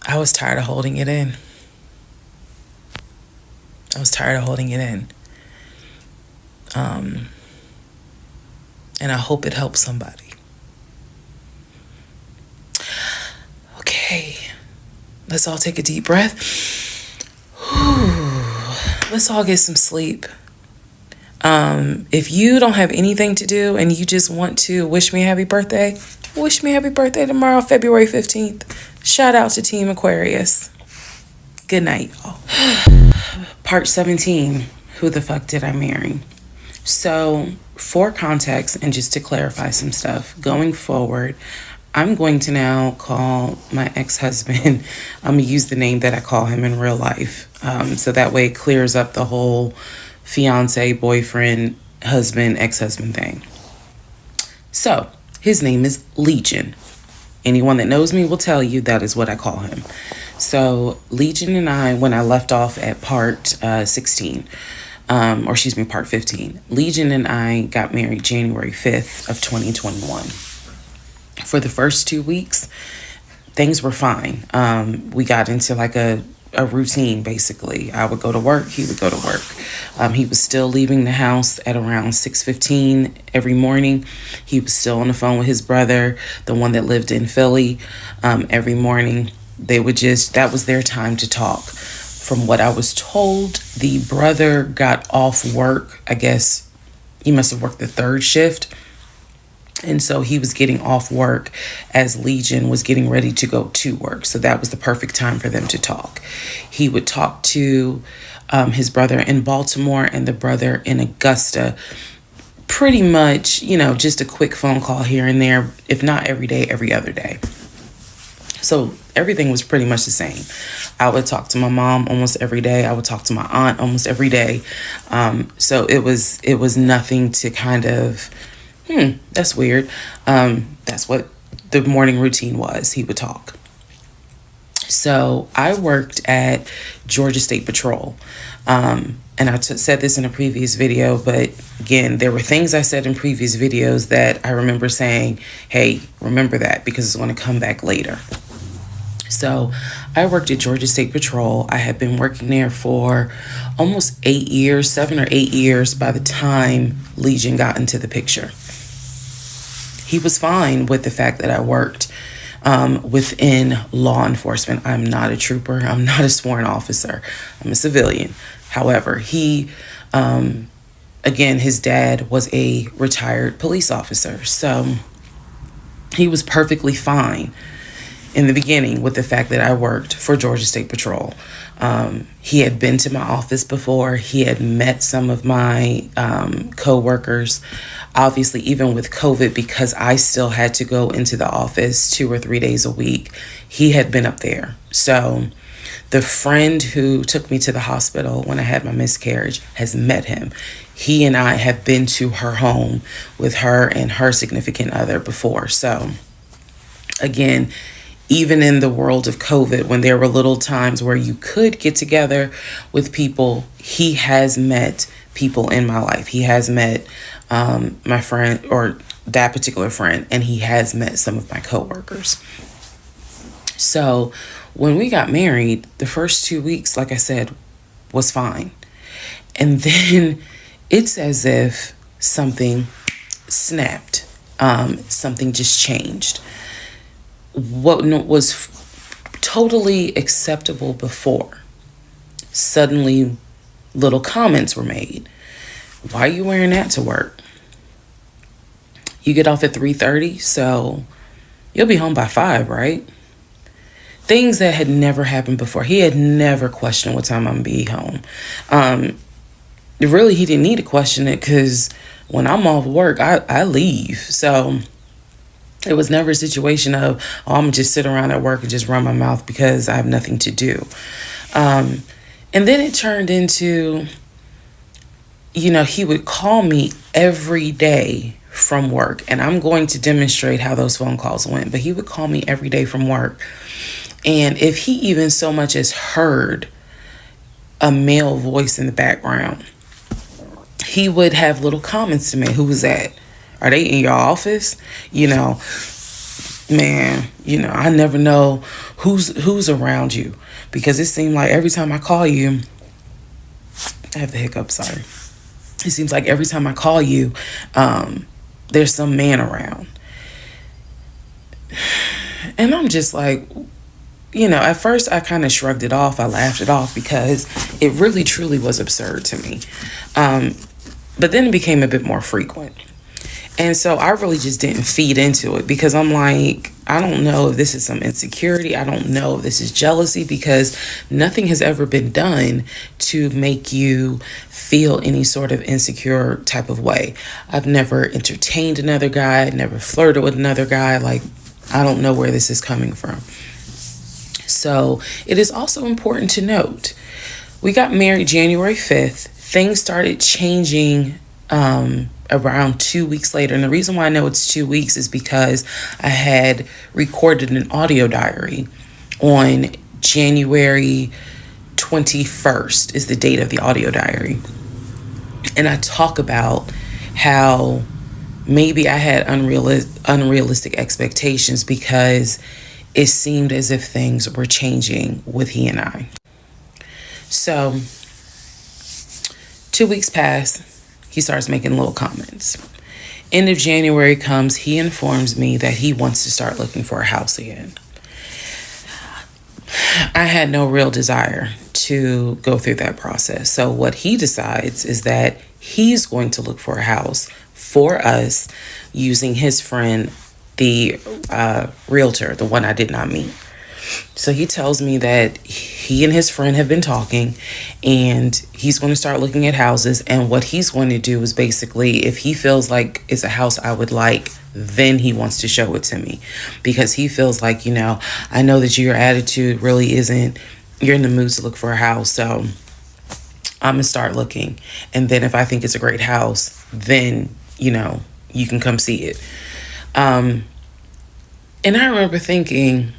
I was tired of holding it in. And I hope it helps somebody. Okay, let's all take a deep breath. Let's all get some sleep. If you don't have anything to do and you just want to wish me a happy birthday, Wish me happy birthday tomorrow, February 15th. Shout out to Team Aquarius. Good night, y'all. Part 17. Who the fuck did I marry? So, for context and just to clarify some stuff, going forward, I'm going to now call my ex-husband, I'm going to use the name that I call him in real life. So that way it clears up the whole fiance, boyfriend, husband, ex-husband thing. So, his name is Legion. Anyone that knows me will tell you that is what I call him. So, Legion and I, when I left off at part 16, part 15, Legion and I got married January 5th of 2021. For the first 2 weeks, things were fine. We got into like a routine, basically. I would go to work, he would go to work. He was still leaving the house at around 6:15 every morning. He was still on the phone with his brother, the one that lived in Philly, every morning. That was their time to talk. From what I was told, the brother got off work. I guess he must have worked the third shift. And so he was getting off work as Legion was getting ready to go to work. So that was the perfect time for them to talk. He would talk to his brother in Baltimore and the brother in Augusta. Pretty much, just a quick phone call here and there, if not every day, every other day. So everything was pretty much the same. I would talk to my mom almost every day. I would talk to my aunt almost every day. So it was nothing to kind of, that's weird. That's what the morning routine was. He would talk. So I worked at Georgia State Patrol. And I said this in a previous video, but again, there were things I said in previous videos that I remember saying, hey, remember that because it's going to come back later. So I worked at Georgia State Patrol. I had been working there for almost 8 years, 7 or 8 years by the time Legion got into the picture. He was fine with the fact that I worked within law enforcement. I'm not a trooper. I'm not a sworn officer. I'm a civilian. However, he, again, his dad was a retired police officer. So he was perfectly fine in the beginning with the fact that I worked for Georgia State Patrol. He had been to my office before. He had met some of my co-workers. Obviously, even with COVID, because I still had to go into the office 2 or 3 days a week, he had been up there. So the friend who took me to the hospital when I had my miscarriage has met him. He and I have been to her home with her and her significant other before. So again, even in the world of COVID, when there were little times where you could get together with people, he has met people in my life. He has met my friend, or that particular friend, and he has met some of my coworkers. So when we got married, the first 2 weeks, like I said, was fine. And then it's as if something snapped. Something just changed. What was totally acceptable before, suddenly little comments were made. Why are you wearing that to work? You get off at 3:30, so you'll be home by 5, right? Things that had never happened before. He had never questioned what time I'm going to be home. Really, he didn't need to question it because when I'm off work, I leave. So it was never a situation of, I'm going to just sit around at work and just run my mouth because I have nothing to do. And then it turned into, he would call me every day from work. And I'm going to demonstrate how those phone calls went. But he would call me every day from work. And if he even so much as heard a male voice in the background, he would have little comments to me. Who was that? Are they in your office? Man, I never know who's around you, because it seemed like every time I call you, I have the hiccup, sorry. It seems like every time I call you, there's some man around. And I'm just like, at first I kind of shrugged it off. I laughed it off because it really truly was absurd to me. But then it became a bit more frequent. And so I really just didn't feed into it because I'm like, I don't know if this is some insecurity. I don't know if this is jealousy because nothing has ever been done to make you feel any sort of insecure type of way. I've never entertained another guy, never flirted with another guy. Like, I don't know where this is coming from. So it is also important to note, we got married January 5th. Things started changing around 2 weeks later. And the reason why I know it's 2 weeks is because I had recorded an audio diary on January 21st is the date of the audio diary. And I talk about how maybe I had unrealistic expectations because it seemed as if things were changing with he and I. So 2 weeks pass. He starts making little comments. End of January comes, he informs me that he wants to start looking for a house again. I had no real desire to go through that process. So what he decides is that he's going to look for a house for us using his friend, the realtor, the one I did not meet. So he tells me that he and his friend have been talking and he's going to start looking at houses. And what he's going to do is basically, if he feels like it's a house I would like, then he wants to show it to me because he feels like, I know that your attitude really isn't, you're in the mood to look for a house. So I'm going to start looking. And then if I think it's a great house, then, you can come see it. And I remember thinking,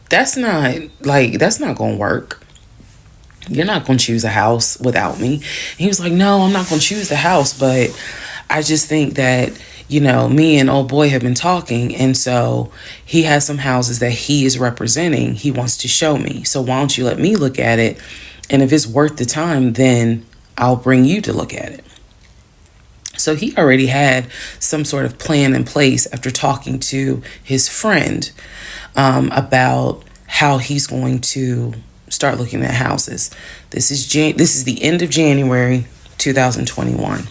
that's not going to work. You're not going to choose a house without me. And he was like, no, I'm not going to choose the house. But I just think that, me and old boy have been talking. And so he has some houses that he is representing. He wants to show me. So why don't you let me look at it? And if it's worth the time, then I'll bring you to look at it. So he already had some sort of plan in place after talking to his friend about how he's going to start looking at houses. This is the end of January 2021.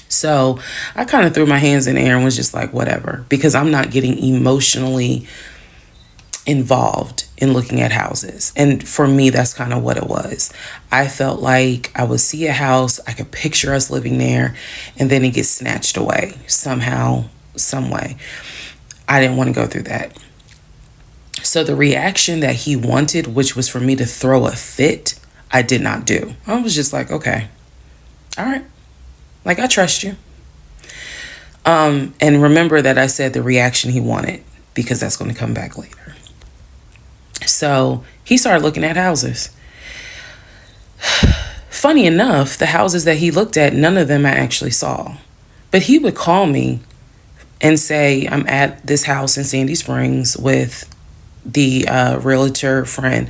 So I kind of threw my hands in the air and was just like, whatever, because I'm not getting emotionally involved in looking at houses. And for me, that's kind of what it was. I felt like I would see a house, I could picture us living there, and then it gets snatched away somehow, some way. I didn't want to go through that. So the reaction that he wanted, which was for me to throw a fit, I did not do. I was just like, okay, all right. Like, I trust you. And remember that I said the reaction he wanted, because that's going to come back later. So he started looking at houses. Funny enough, the houses that he looked at, none of them I actually saw. But he would call me and say, I'm at this house in Sandy Springs with the realtor friend.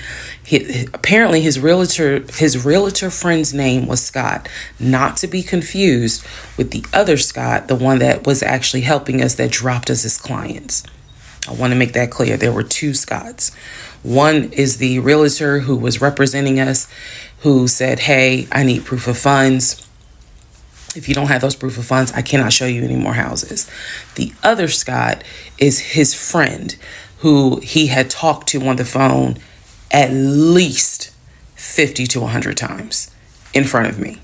Apparently his realtor friend's name was Scott, not to be confused with the other Scott, the one that was actually helping us, that dropped us as clients. I want to make that clear. There were two Scotts. One is the realtor who was representing us, who said, hey, I need proof of funds. If you don't have those proof of funds, I cannot show you any more houses. The other Scott is his friend, who he had talked to on the phone at least 50 to 100 times in front of me.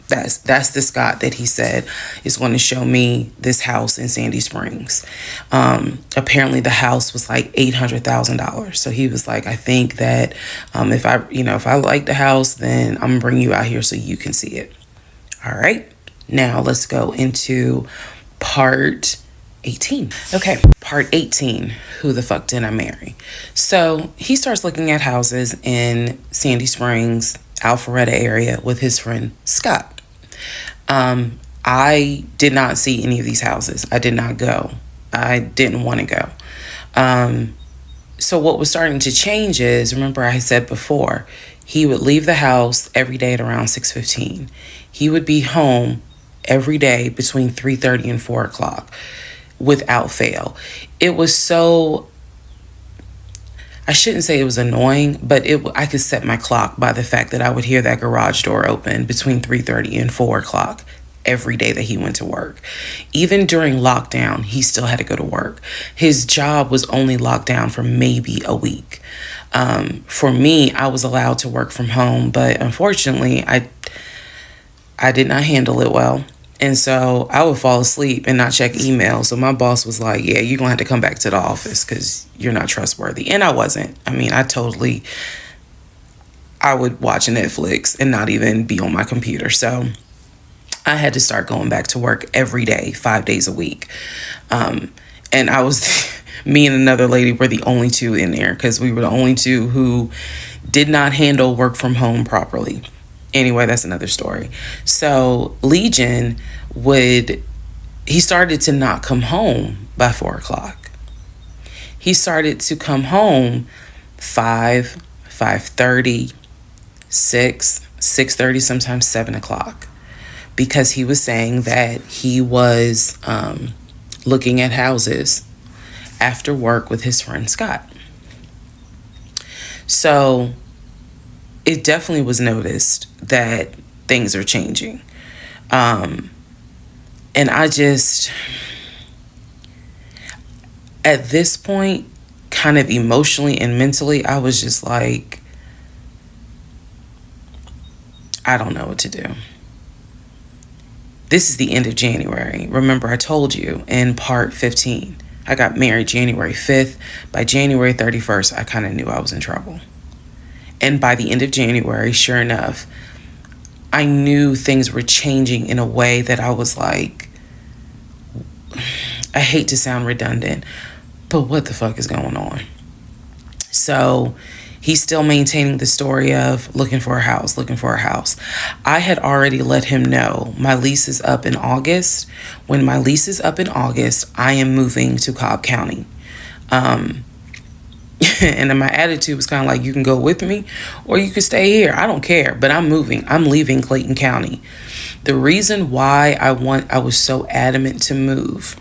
That's the Scott that he said is going to show me this house in Sandy Springs. Apparently the house was like $800,000. So he was like, I think that if I like the house, then I'm gonna bring you out here so you can see it. All right. Now let's go into part 18. Okay, part 18, who the fuck did I marry? So he starts looking at houses in Sandy Springs, Alpharetta area with his friend Scott. I did not see any of these houses. I did not go. I didn't want to go. So what was starting to change is, remember I said before, he would leave the house every day at around 6:15. He would be home every day between 3:30 and 4 o'clock. Without fail. It was so, I shouldn't say it was annoying, but I could set my clock by the fact that I would hear that garage door open between 3:30 and 4 o'clock every day that he went to work. Even during lockdown, he still had to go to work. His job was only locked down for maybe a week. For me, I was allowed to work from home, but unfortunately, I did not handle it well. And so I would fall asleep and not check email. So my boss was like, yeah, you're going to have to come back to the office because you're not trustworthy. And I wasn't. I mean, I would watch Netflix and not even be on my computer. So I had to start going back to work every day, 5 days a week. And I was, me and another lady were the only two in there because we were the only two who did not handle work from home properly. Anyway, that's another story. So Legion he started to not come home by 4 o'clock. He started to come home 5, 5:30, 6, 6:30, sometimes 7 o'clock, because he was saying that he was looking at houses after work with his friend Scott. So it definitely was noticed that things are changing. And I just, at this point, kind of emotionally and mentally, I was just like, I don't know what to do. This is the end of January. Remember, I told you in part 15, I got married January 5th. By January 31st, I kind of knew I was in trouble. And by the end of January, sure enough, I knew things were changing in a way that I was like, I hate to sound redundant, but what the fuck is going on? So he's still maintaining the story of looking for a house. I had already let him know my lease is up in August. When my lease is up in August, I am moving to Cobb County. And then my attitude was kind of like, you can go with me or you can stay here. I don't care, but I'm moving. I'm leaving Clayton County. The reason why I was so adamant to move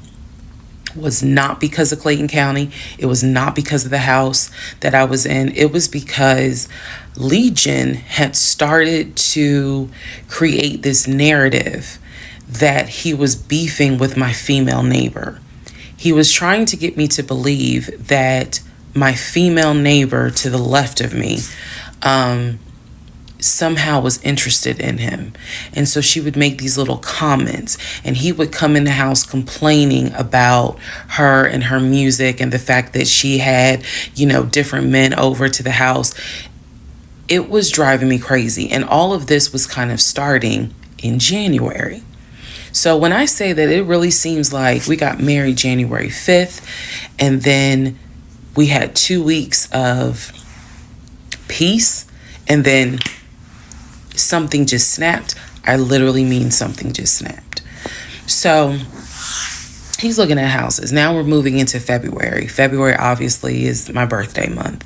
was not because of Clayton County. It was not because of the house that I was in. It was because Legion had started to create this narrative that he was beefing with my female neighbor. He was trying to get me to believe that my female neighbor to the left of me somehow was interested in him. And so she would make these little comments, and he would come in the house complaining about her and her music and the fact that she had, different men over to the house. It was driving me crazy. And all of this was kind of starting in January. So when I say that, it really seems like we got married January 5th, and then we had 2 weeks of peace, and then something just snapped. I literally mean something just snapped. So he's looking at houses. Now we're moving into February. February obviously is my birthday month.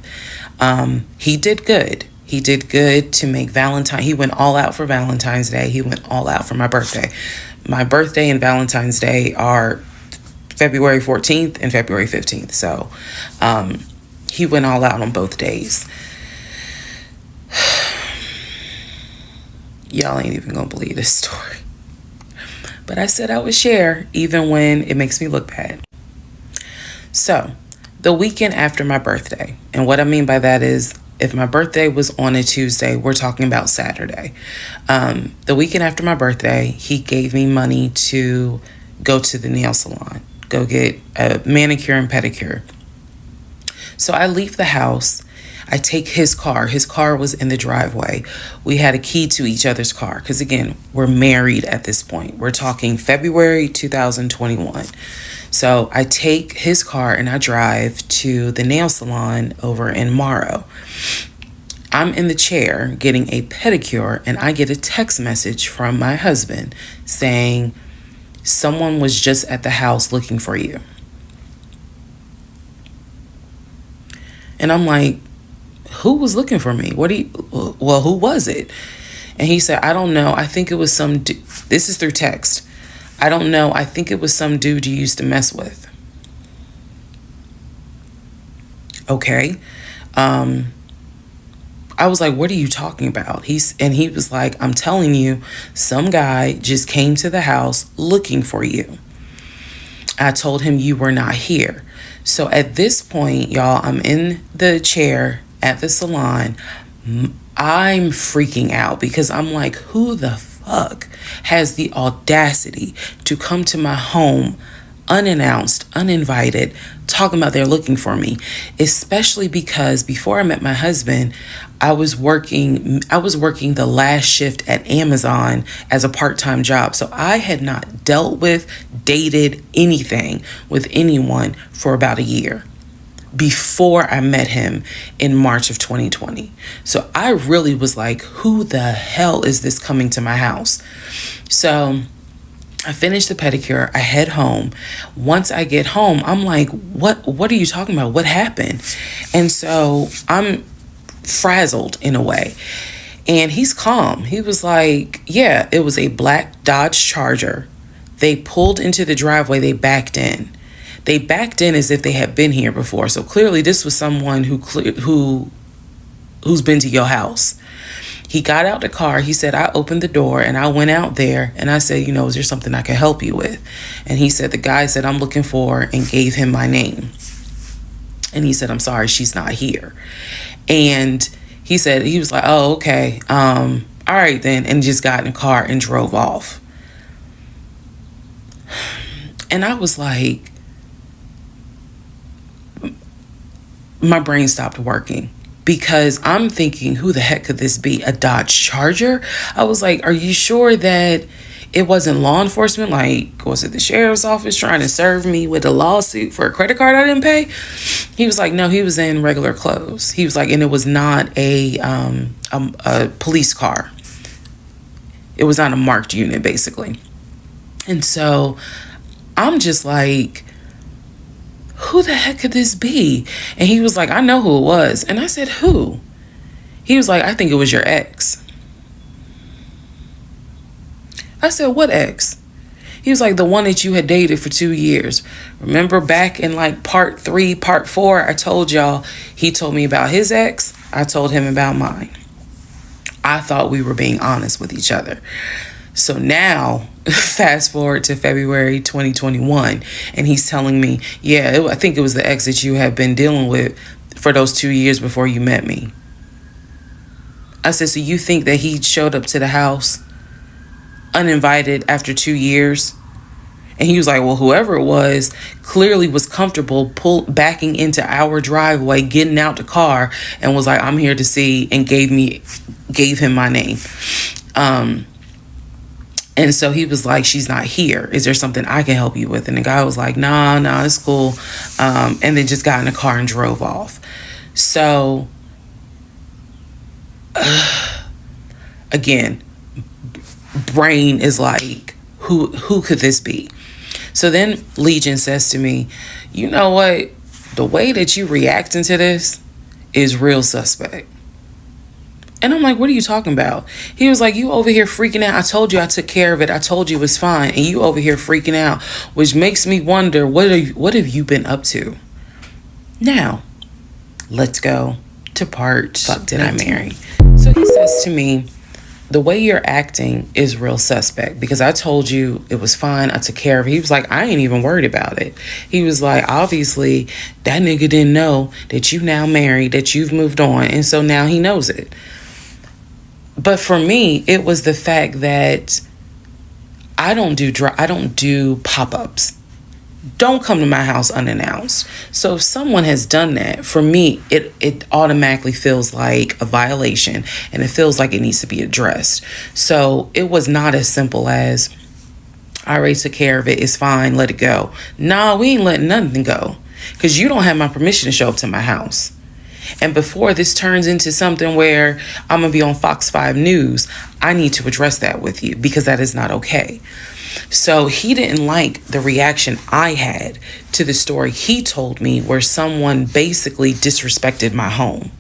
He did good. He did good to make Valentine. He went all out for Valentine's Day. He went all out for my birthday. My birthday and Valentine's Day are February 14th and February 15th. So he went all out on both days. Y'all ain't even gonna believe this story. But I said I would share even when it makes me look bad. So the weekend after my birthday, and what I mean by that is if my birthday was on a Tuesday, we're talking about Saturday. The weekend after my birthday, he gave me money to go to the nail salon, go get a manicure and pedicure. So I leave the house. I take his car. His car was in the driveway. We had a key to each other's car because, again, we're married at this point. We're talking February 2021. So I take his car and I drive to the nail salon over in Morrow. I'm in the chair getting a pedicure, and I get a text message from my husband saying, someone was just at the house looking for you. And I'm like, who was looking for me? Who was it? And he said, I don't know. I think it was some this is through text. I don't know. I think it was some dude you used to mess with. Okay. I was like, what are you talking about? He was like, I'm telling you, some guy just came to the house looking for you. I told him you were not here. So at this point, y'all, I'm in the chair at the salon. I'm freaking out because I'm like, who the fuck has the audacity to come to my home unannounced, uninvited, talking about they're looking for me? Especially because before I met my husband, I was working the last shift at Amazon as a part-time job. So I had not dealt with, dated anything with anyone for about a year before I met him in March of 2020. So I really was like, who the hell is this coming to my house? So I finished the pedicure. I head home. Once I get home, I'm like, what are you talking about? What happened? And so I'm frazzled in a way. And he's calm. He was like, yeah, it was a black Dodge Charger. They pulled into the driveway. They backed in. They backed in as if they had been here before. So clearly this was someone who's been to your house. He got out the car. He said, I opened the door and I went out there and I said, is there something I can help you with? And he said, the guy said, I'm looking for, and gave him my name. And he said, I'm sorry, she's not here. And he said, he was like, oh, okay. All right then. And just got in the car and drove off. And I was like, my brain stopped working because I'm thinking, who the heck could this be? A Dodge Charger? I was like, are you sure that it wasn't law enforcement? Like, was it the sheriff's office trying to serve me with a lawsuit for a credit card I didn't pay? He was like, no, he was in regular clothes. He was like, and it was not a police car. It was not a marked unit, basically. And so I'm just like, who the heck could this be? And he was like, I know who it was. And I said, who? He was like, I think it was your ex. I said, what ex? He was like, the one that you had dated for 2 years. Remember back in like part 3, part 4, I told y'all, he told me about his ex. I told him about mine. I thought we were being honest with each other. So now, fast forward to February 2021, and he's telling me, yeah, I think it was the ex that you had been dealing with for those 2 years before you met me. I said, so you think that he showed up to the house uninvited after 2 years? And he was like, well, whoever it was clearly was comfortable backing into our driveway, getting out the car, and was like, I'm here to see, and gave him my name. And so he was like, she's not here. Is there something I can help you with? And the guy was like, nah, it's cool. And then just got in the car and drove off. So, again, brain is like, who could this be? So then Legion says to me, you know what? The way that you reacting to this is real suspect. And I'm like, what are you talking about? He was like, you over here freaking out. I told you I took care of it. I told you it was fine. And you over here freaking out, which makes me wonder, what have you been up to? Now, let's go to part, fuck did I marry? So he says to me, the way you're acting is real suspect because I told you it was fine. I took care of it. He was like, I ain't even worried about it. He was like, obviously, that nigga didn't know that you now married, that you've moved on. And so now he knows it. But for me, it was the fact that I don't do pop-ups. Don't come to my house unannounced. So if someone has done that, for me, it automatically feels like a violation and it feels like it needs to be addressed. So it was not as simple as, I already took care of it, it's fine, let it go. Nah, we ain't letting nothing go because you don't have my permission to show up to my house. And before this turns into something where I'm going to be on Fox 5 News, I need to address that with you because that is not okay. So he didn't like the reaction I had to the story he told me where someone basically disrespected my home.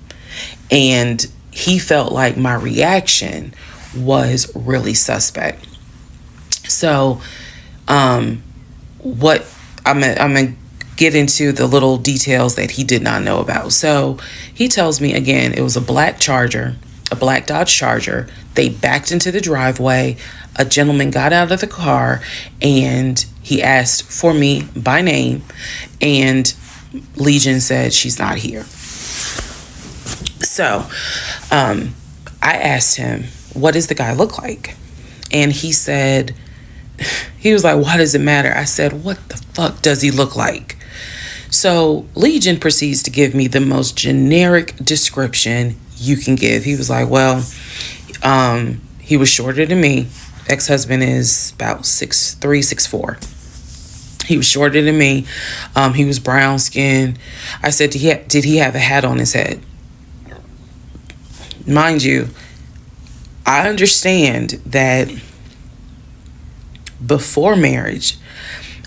And he felt like my reaction was really suspect. So what I'm gonna get into the little details that he did not know about. So he tells me again, it was a black Charger, a black Dodge Charger. They backed into the driveway. A gentleman got out of the car and he asked for me by name, and Legion said she's not here. So I asked him, what does the guy look like? And he said, he was like, why does it matter? I said, what the fuck does he look like? So Legion proceeds to give me the most generic description you can give. He was like, well, he was shorter than me. Ex-husband is about 6'3", 6'4". He was shorter than me. He was brown skinned. I said, did he have a hat on his head? Mind you, I understand that before marriage,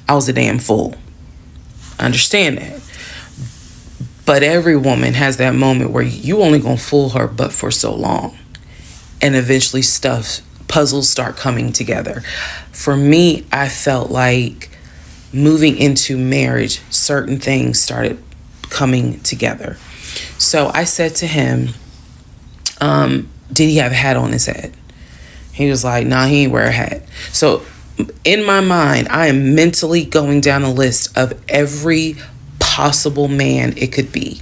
I was a damn fool. I understand that. But every woman has that moment where you only gonna fool her but for so long. And eventually puzzles start coming together. For me, I felt like moving into marriage, certain things started coming together. So I said to him, did he have a hat on his head? He was like, nah, he ain't wear a hat. So in my mind, I am mentally going down a list of every possible man it could be.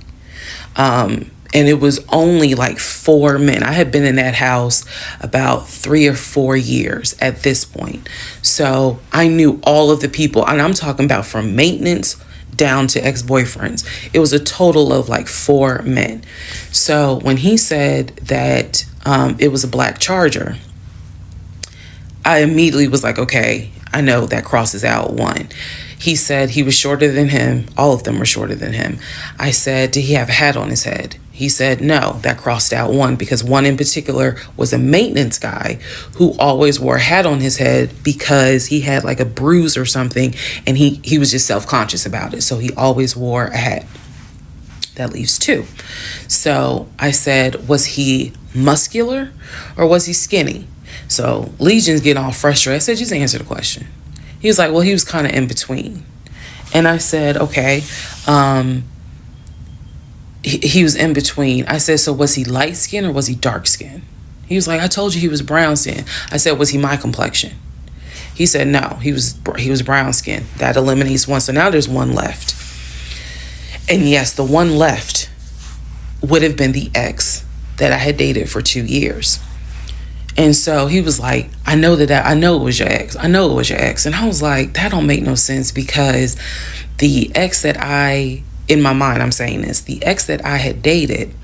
And it was only like 4 men. I had been in that house about 3 or 4 years at this point. So I knew all of the people, and I'm talking about from maintenance down to ex-boyfriends. It was a total of like 4 men. So when he said that it was a black Charger, I immediately was like, okay, I know that crosses out one. He said he was shorter than him. All of them were shorter than him. I said, did he have a hat on his head? He said, no, that crossed out one, because one in particular was a maintenance guy who always wore a hat on his head because he had like a bruise or something, and he was just self-conscious about it. So he always wore a hat. That leaves 2. So I said, was he muscular or was he skinny? So Legion's getting all frustrated. I said, just answer the question. He was like, well, he was kind of in between. And I said, okay. He was in between. I said, so was he light skin or was he dark skin? He was like, I told you he was brown skin. I said, was he my complexion? He said, no, he was brown skin. That eliminates one. So now there's one left. And yes, the one left would have been the ex that I had dated for 2 years. And so he was like, I know it was your ex. I know it was your ex. And I was like, that don't make no sense, because the ex that in my mind, I'm saying this, the ex that I had dated,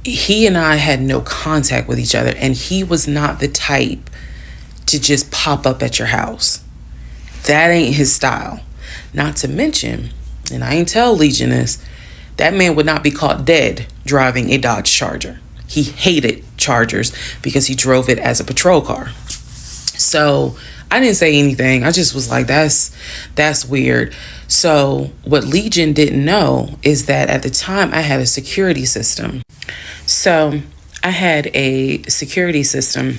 he and I had no contact with each other, and he was not the type to just pop up at your house. That ain't his style. Not to mention, and I ain't tell Legion this, that man would not be caught dead driving a Dodge Charger. He hated Chargers because he drove it as a patrol car. So I didn't say anything. I just was like, that's weird. So what Legion didn't know is that at the time I had a security system. So I had a security system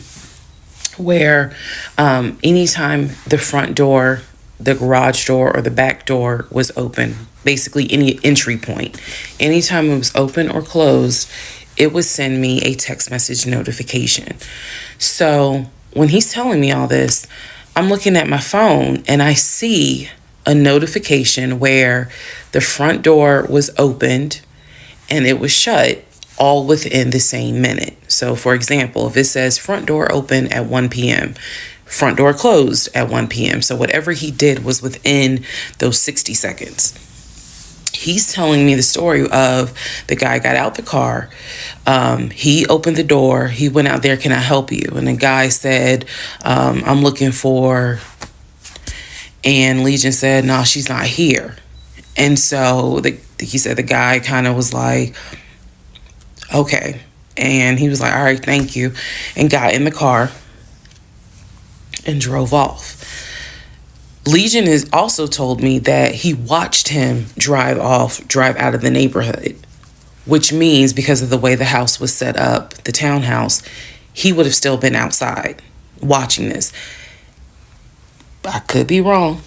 where anytime the front door, the garage door, or the back door was open, basically any entry point, anytime it was open or closed, it would send me a text message notification. So when he's telling me all this, I'm looking at my phone and I see a notification where the front door was opened and it was shut, all within the same minute. So for example, if it says front door open at 1 p.m., front door closed at 1 p.m. So whatever he did was within those 60 seconds. He's telling me the story of the guy got out the car. He opened the door. He went out there. Can I help you? And the guy said, I'm looking for, and Legion said, no, she's not here. And so he said the guy kind of was like, okay. And he was like, all right, thank you. And got in the car and drove off. Legion has also told me that he watched him drive out of the neighborhood, which means because of the way the house was set up, the townhouse, he would have still been outside watching this. I could be wrong,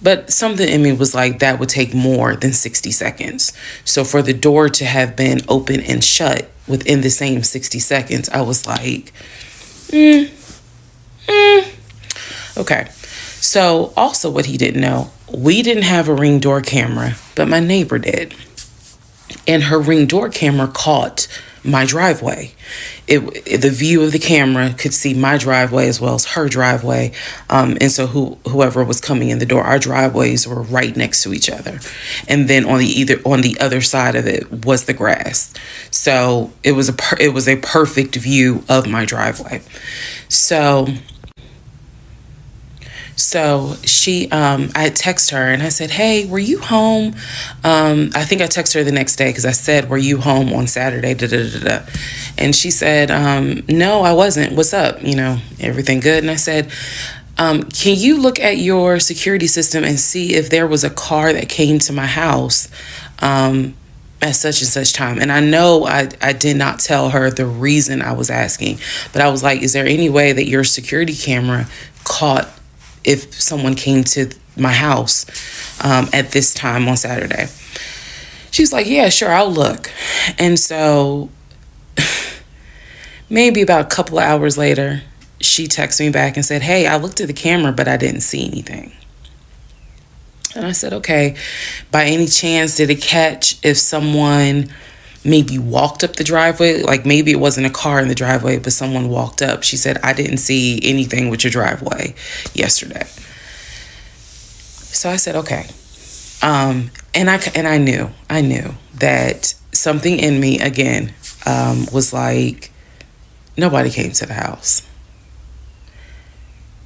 But something in me was like, that would take more than 60 seconds. So for the door to have been open and shut within the same 60 seconds, I was like, okay. So also what he didn't know, we didn't have a Ring door camera, but my neighbor did. And her Ring door camera caught my driveway. The view of the camera could see my driveway as well as her driveway. And so whoever was coming in the door, our driveways were right next to each other. And then on the other side of it was the grass. So it was a perfect view of my driveway. So she, I had texted her and I said, hey, were you home? I think I texted her the next day because I said, were you home on Saturday? And she said, no, I wasn't. What's up? Everything good? And I said, can you look at your security system and see if there was a car that came to my house at such and such time? And I know I did not tell her the reason I was asking, but I was like, is there any way that your security camera caught if someone came to my house at this time on Saturday? She's like, yeah, sure, I'll look. And so maybe about a couple of hours later, she texted me back and said, hey, I looked at the camera, but I didn't see anything. And I said, okay, by any chance, did it catch if someone maybe walked up the driveway? Like maybe it wasn't a car in the driveway, but someone walked up. She said, I didn't see anything with your driveway yesterday. So I said, okay. And I knew that something in me again was like, nobody came to the house.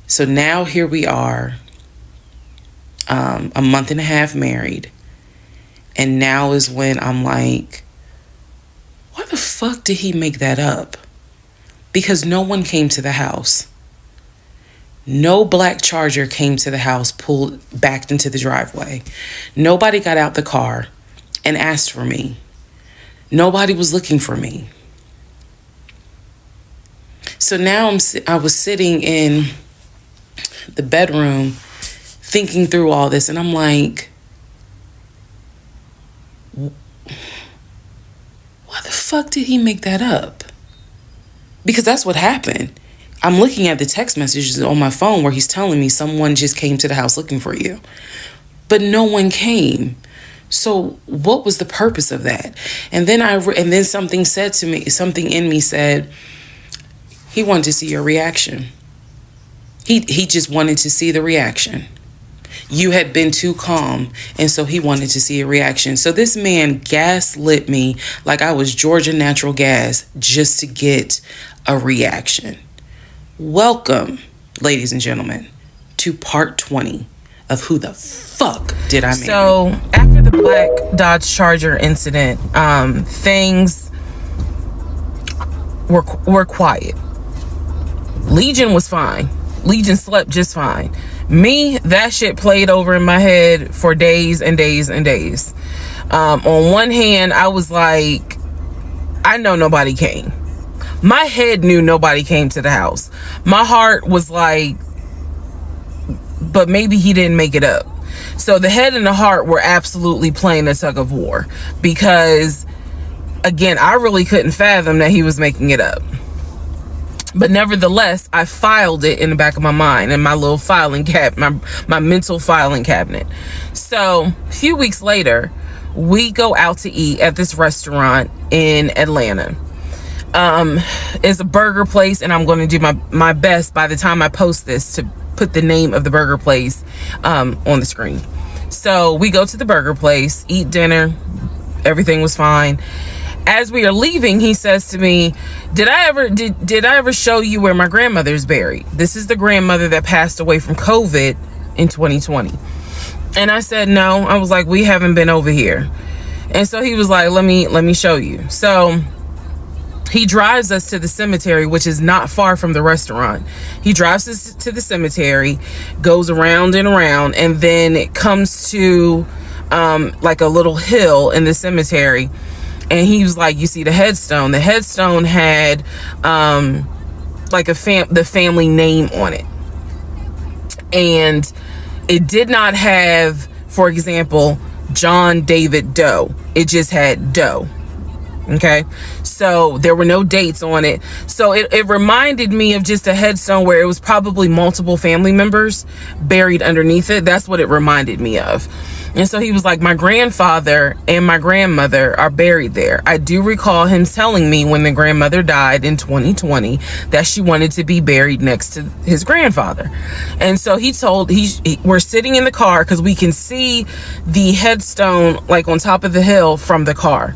So now here we are, a month and a half married. And now is when I'm like, why the fuck did he make that up? Because no one came to the house. No black Charger came to the house, backed into the driveway. Nobody got out the car and asked for me. Nobody was looking for me. So now I was sitting in the bedroom thinking through all this, and I'm like, why the fuck did he make that up? Because that's what happened. I'm looking at the text messages on my phone where he's telling me someone just came to the house looking for you. But no one came. So what was the purpose of that? And then something said to me, something in me said, he wanted to see your reaction. He just wanted to see the reaction. You had been too calm, and so he wanted to see a reaction. So this man gaslit me like I was Georgia Natural Gas just to get a reaction. Welcome, ladies and gentlemen, to part 20 of Who the Fuck Did I Marry? So after the black Dodge Charger incident, things were quiet. Legion was fine. Legion slept just fine. Me, that shit played over in my head for days and days and days. On one hand, I was like, I know nobody came. My head knew nobody came to the house. My heart was like, but maybe he didn't make it up. So the head and the heart were absolutely playing a tug of war because, again, I really couldn't fathom that he was making it up. But nevertheless, I filed it in the back of my mind in my little filing cabinet, my mental filing cabinet. So a few weeks later, we go out to eat at this restaurant in Atlanta. It's a burger place, and I'm going to do my best by the time I post this to put the name of the burger place on the screen. So we go to the burger place, eat dinner. Everything was fine. As we are leaving, he says to me, did I ever show you where my grandmother's buried? This is the grandmother that passed away from COVID in 2020. And I said, no. I was like, we haven't been over here. And so he was like, let me show you. So he drives us to the cemetery, which is not far from the restaurant. He drives us to the cemetery, goes around and around, and then it comes to like a little hill in the cemetery. And he was like, you see the headstone? The headstone had like the family name on it. And It did not have, for example, John David Doe. It just had Doe. Okay, so there were no dates on it. So it reminded me of just a headstone where it was probably multiple family members buried underneath it. That's what it reminded me of. And so he was like, my grandfather and my grandmother are buried there. I do recall him telling me when the grandmother died in 2020 that she wanted to be buried next to his grandfather. And so we're sitting in the car because we can see the headstone like on top of the hill from the car.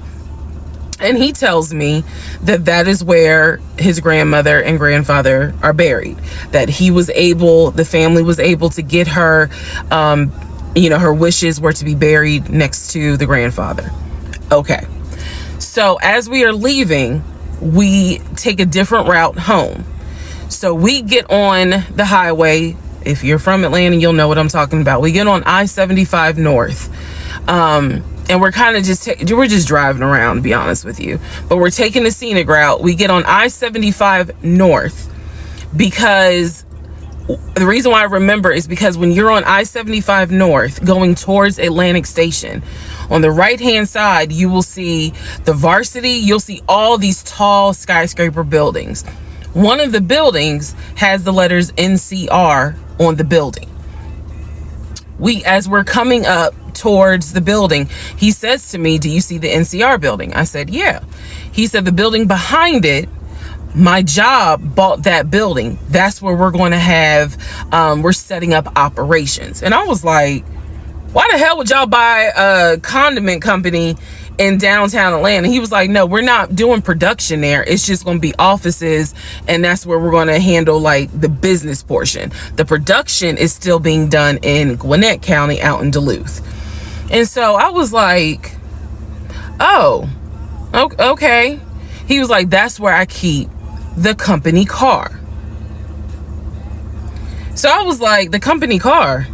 And he tells me that that is where his grandmother and grandfather are buried. That the family was able to get her, her wishes were to be buried next to the grandfather. Okay. So as we are leaving, we take a different route home. So we get on the highway. If you're from Atlanta, you'll know what I'm talking about. We get on I-75 North. And we're kind of we're just driving around, to be honest with you. But we're taking the scenic route. We get on I-75 North because the reason why I remember is because when you're on I-75 North going towards Atlantic Station, on the right-hand side, you will see the Varsity. You'll see all these tall skyscraper buildings. One of the buildings has the letters NCR on the building. As we're coming up towards the building, he says to me, do you see the NCR building? I said, yeah. He said, the building behind it, my job bought that building. That's where we're going to have, we're setting up operations. And I was like, why the hell would y'all buy a condiment company in downtown Atlanta? He was like, no, we're not doing production there. It's just going to be offices. And that's where we're going to handle like the business portion. The production is still being done in Gwinnett County out in Duluth. And so I was like, oh, okay. He was like, that's where I keep the company car. So I was like, the company car?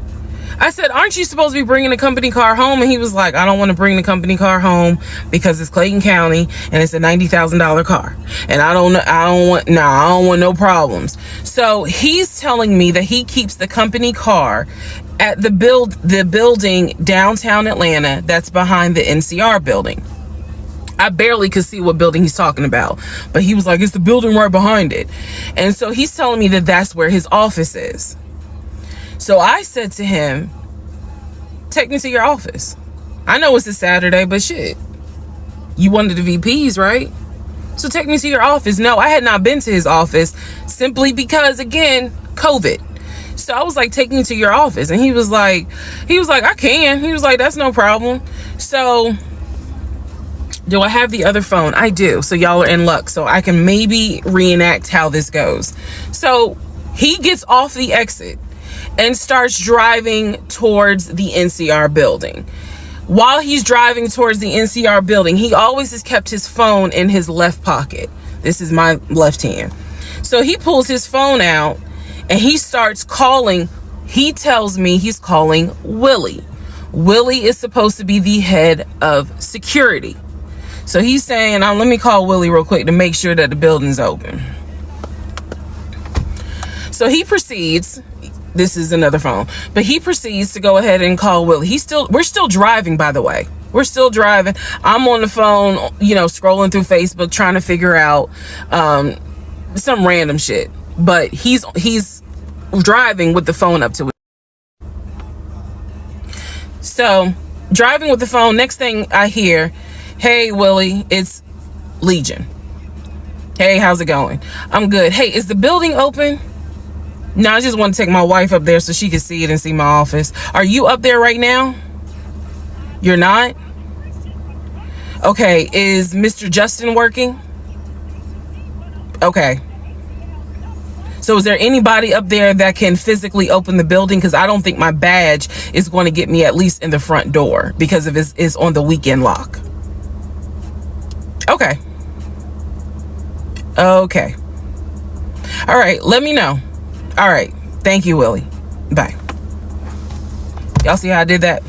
I said, aren't you supposed to be bringing the company car home? And he was like, I don't want to bring the company car home because it's Clayton County and it's a $90,000 car. And I don't want no problems. So he's telling me that he keeps the company car at the building downtown Atlanta that's behind the NCR building. I barely could see what building he's talking about, but he was like, it's the building right behind it. And so he's telling me that that's where his office is. So I said to him, take me to your office. I know it's a Saturday, but shit, you wanted the VPs, right? So take me to your office. No, I had not been to his office simply because, again, COVID. So I was like, take me to your office. And he was like, I can. He was like, that's no problem. So do I have the other phone? I do. So y'all are in luck. So I can maybe reenact how this goes. So he gets off the exit and starts driving towards the NCR building. While he's driving towards the NCR building, he always has kept his phone in his left pocket. This is my left hand. So he pulls his phone out and he starts calling. He tells me he's calling Willie. Willie is supposed to be the head of security. So he's saying, let me call Willie real quick to make sure that the building's open. So he proceeds. This is another phone, but he proceeds to go ahead and call Willie. We're still driving, by the way. We're still driving. I'm on the phone, scrolling through Facebook, trying to figure out some random shit. But he's driving with the phone up to it. So driving with the phone. Next thing I hear, hey Willie, it's Legion. Hey, how's it going? I'm good. Hey, is the building open? No, I just want to take my wife up there so she can see it and see my office. Are you up there right now? You're not? Okay, is Mr. Justin working? Okay. So is there anybody up there that can physically open the building? Because I don't think my badge is going to get me at least in the front door because of it's on the weekend lock. Okay. Okay. All right, let me know. All right. Thank you, Willie. Bye. Y'all see how I did that?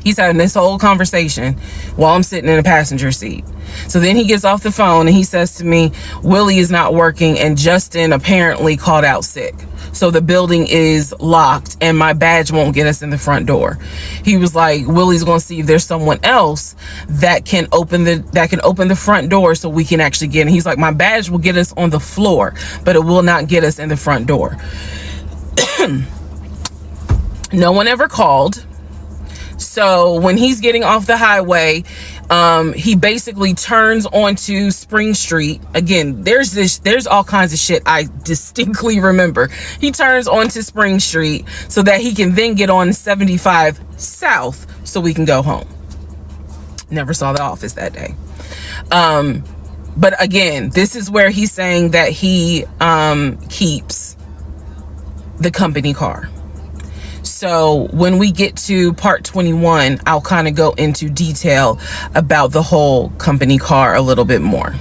He's having this whole conversation while I'm sitting in the passenger seat. So then he gets off the phone and he says to me, Willie is not working and Justin apparently called out sick. So the building is locked and my badge won't get us in the front door. He was like, Willie's gonna see if there's someone else that can open the front door so we can actually get in. He's like, my badge will get us on the floor, but it will not get us in the front door. No one ever called. So when he's getting off the highway, he basically turns onto Spring Street. Again, there's all kinds of shit I distinctly remember. He turns onto Spring Street so that he can then get on 75 South so we can go home. Never saw the office that day. But again, this is where he's saying that he keeps the company car. So when we get to part 21, I'll kind of go into detail about the whole company car a little bit more.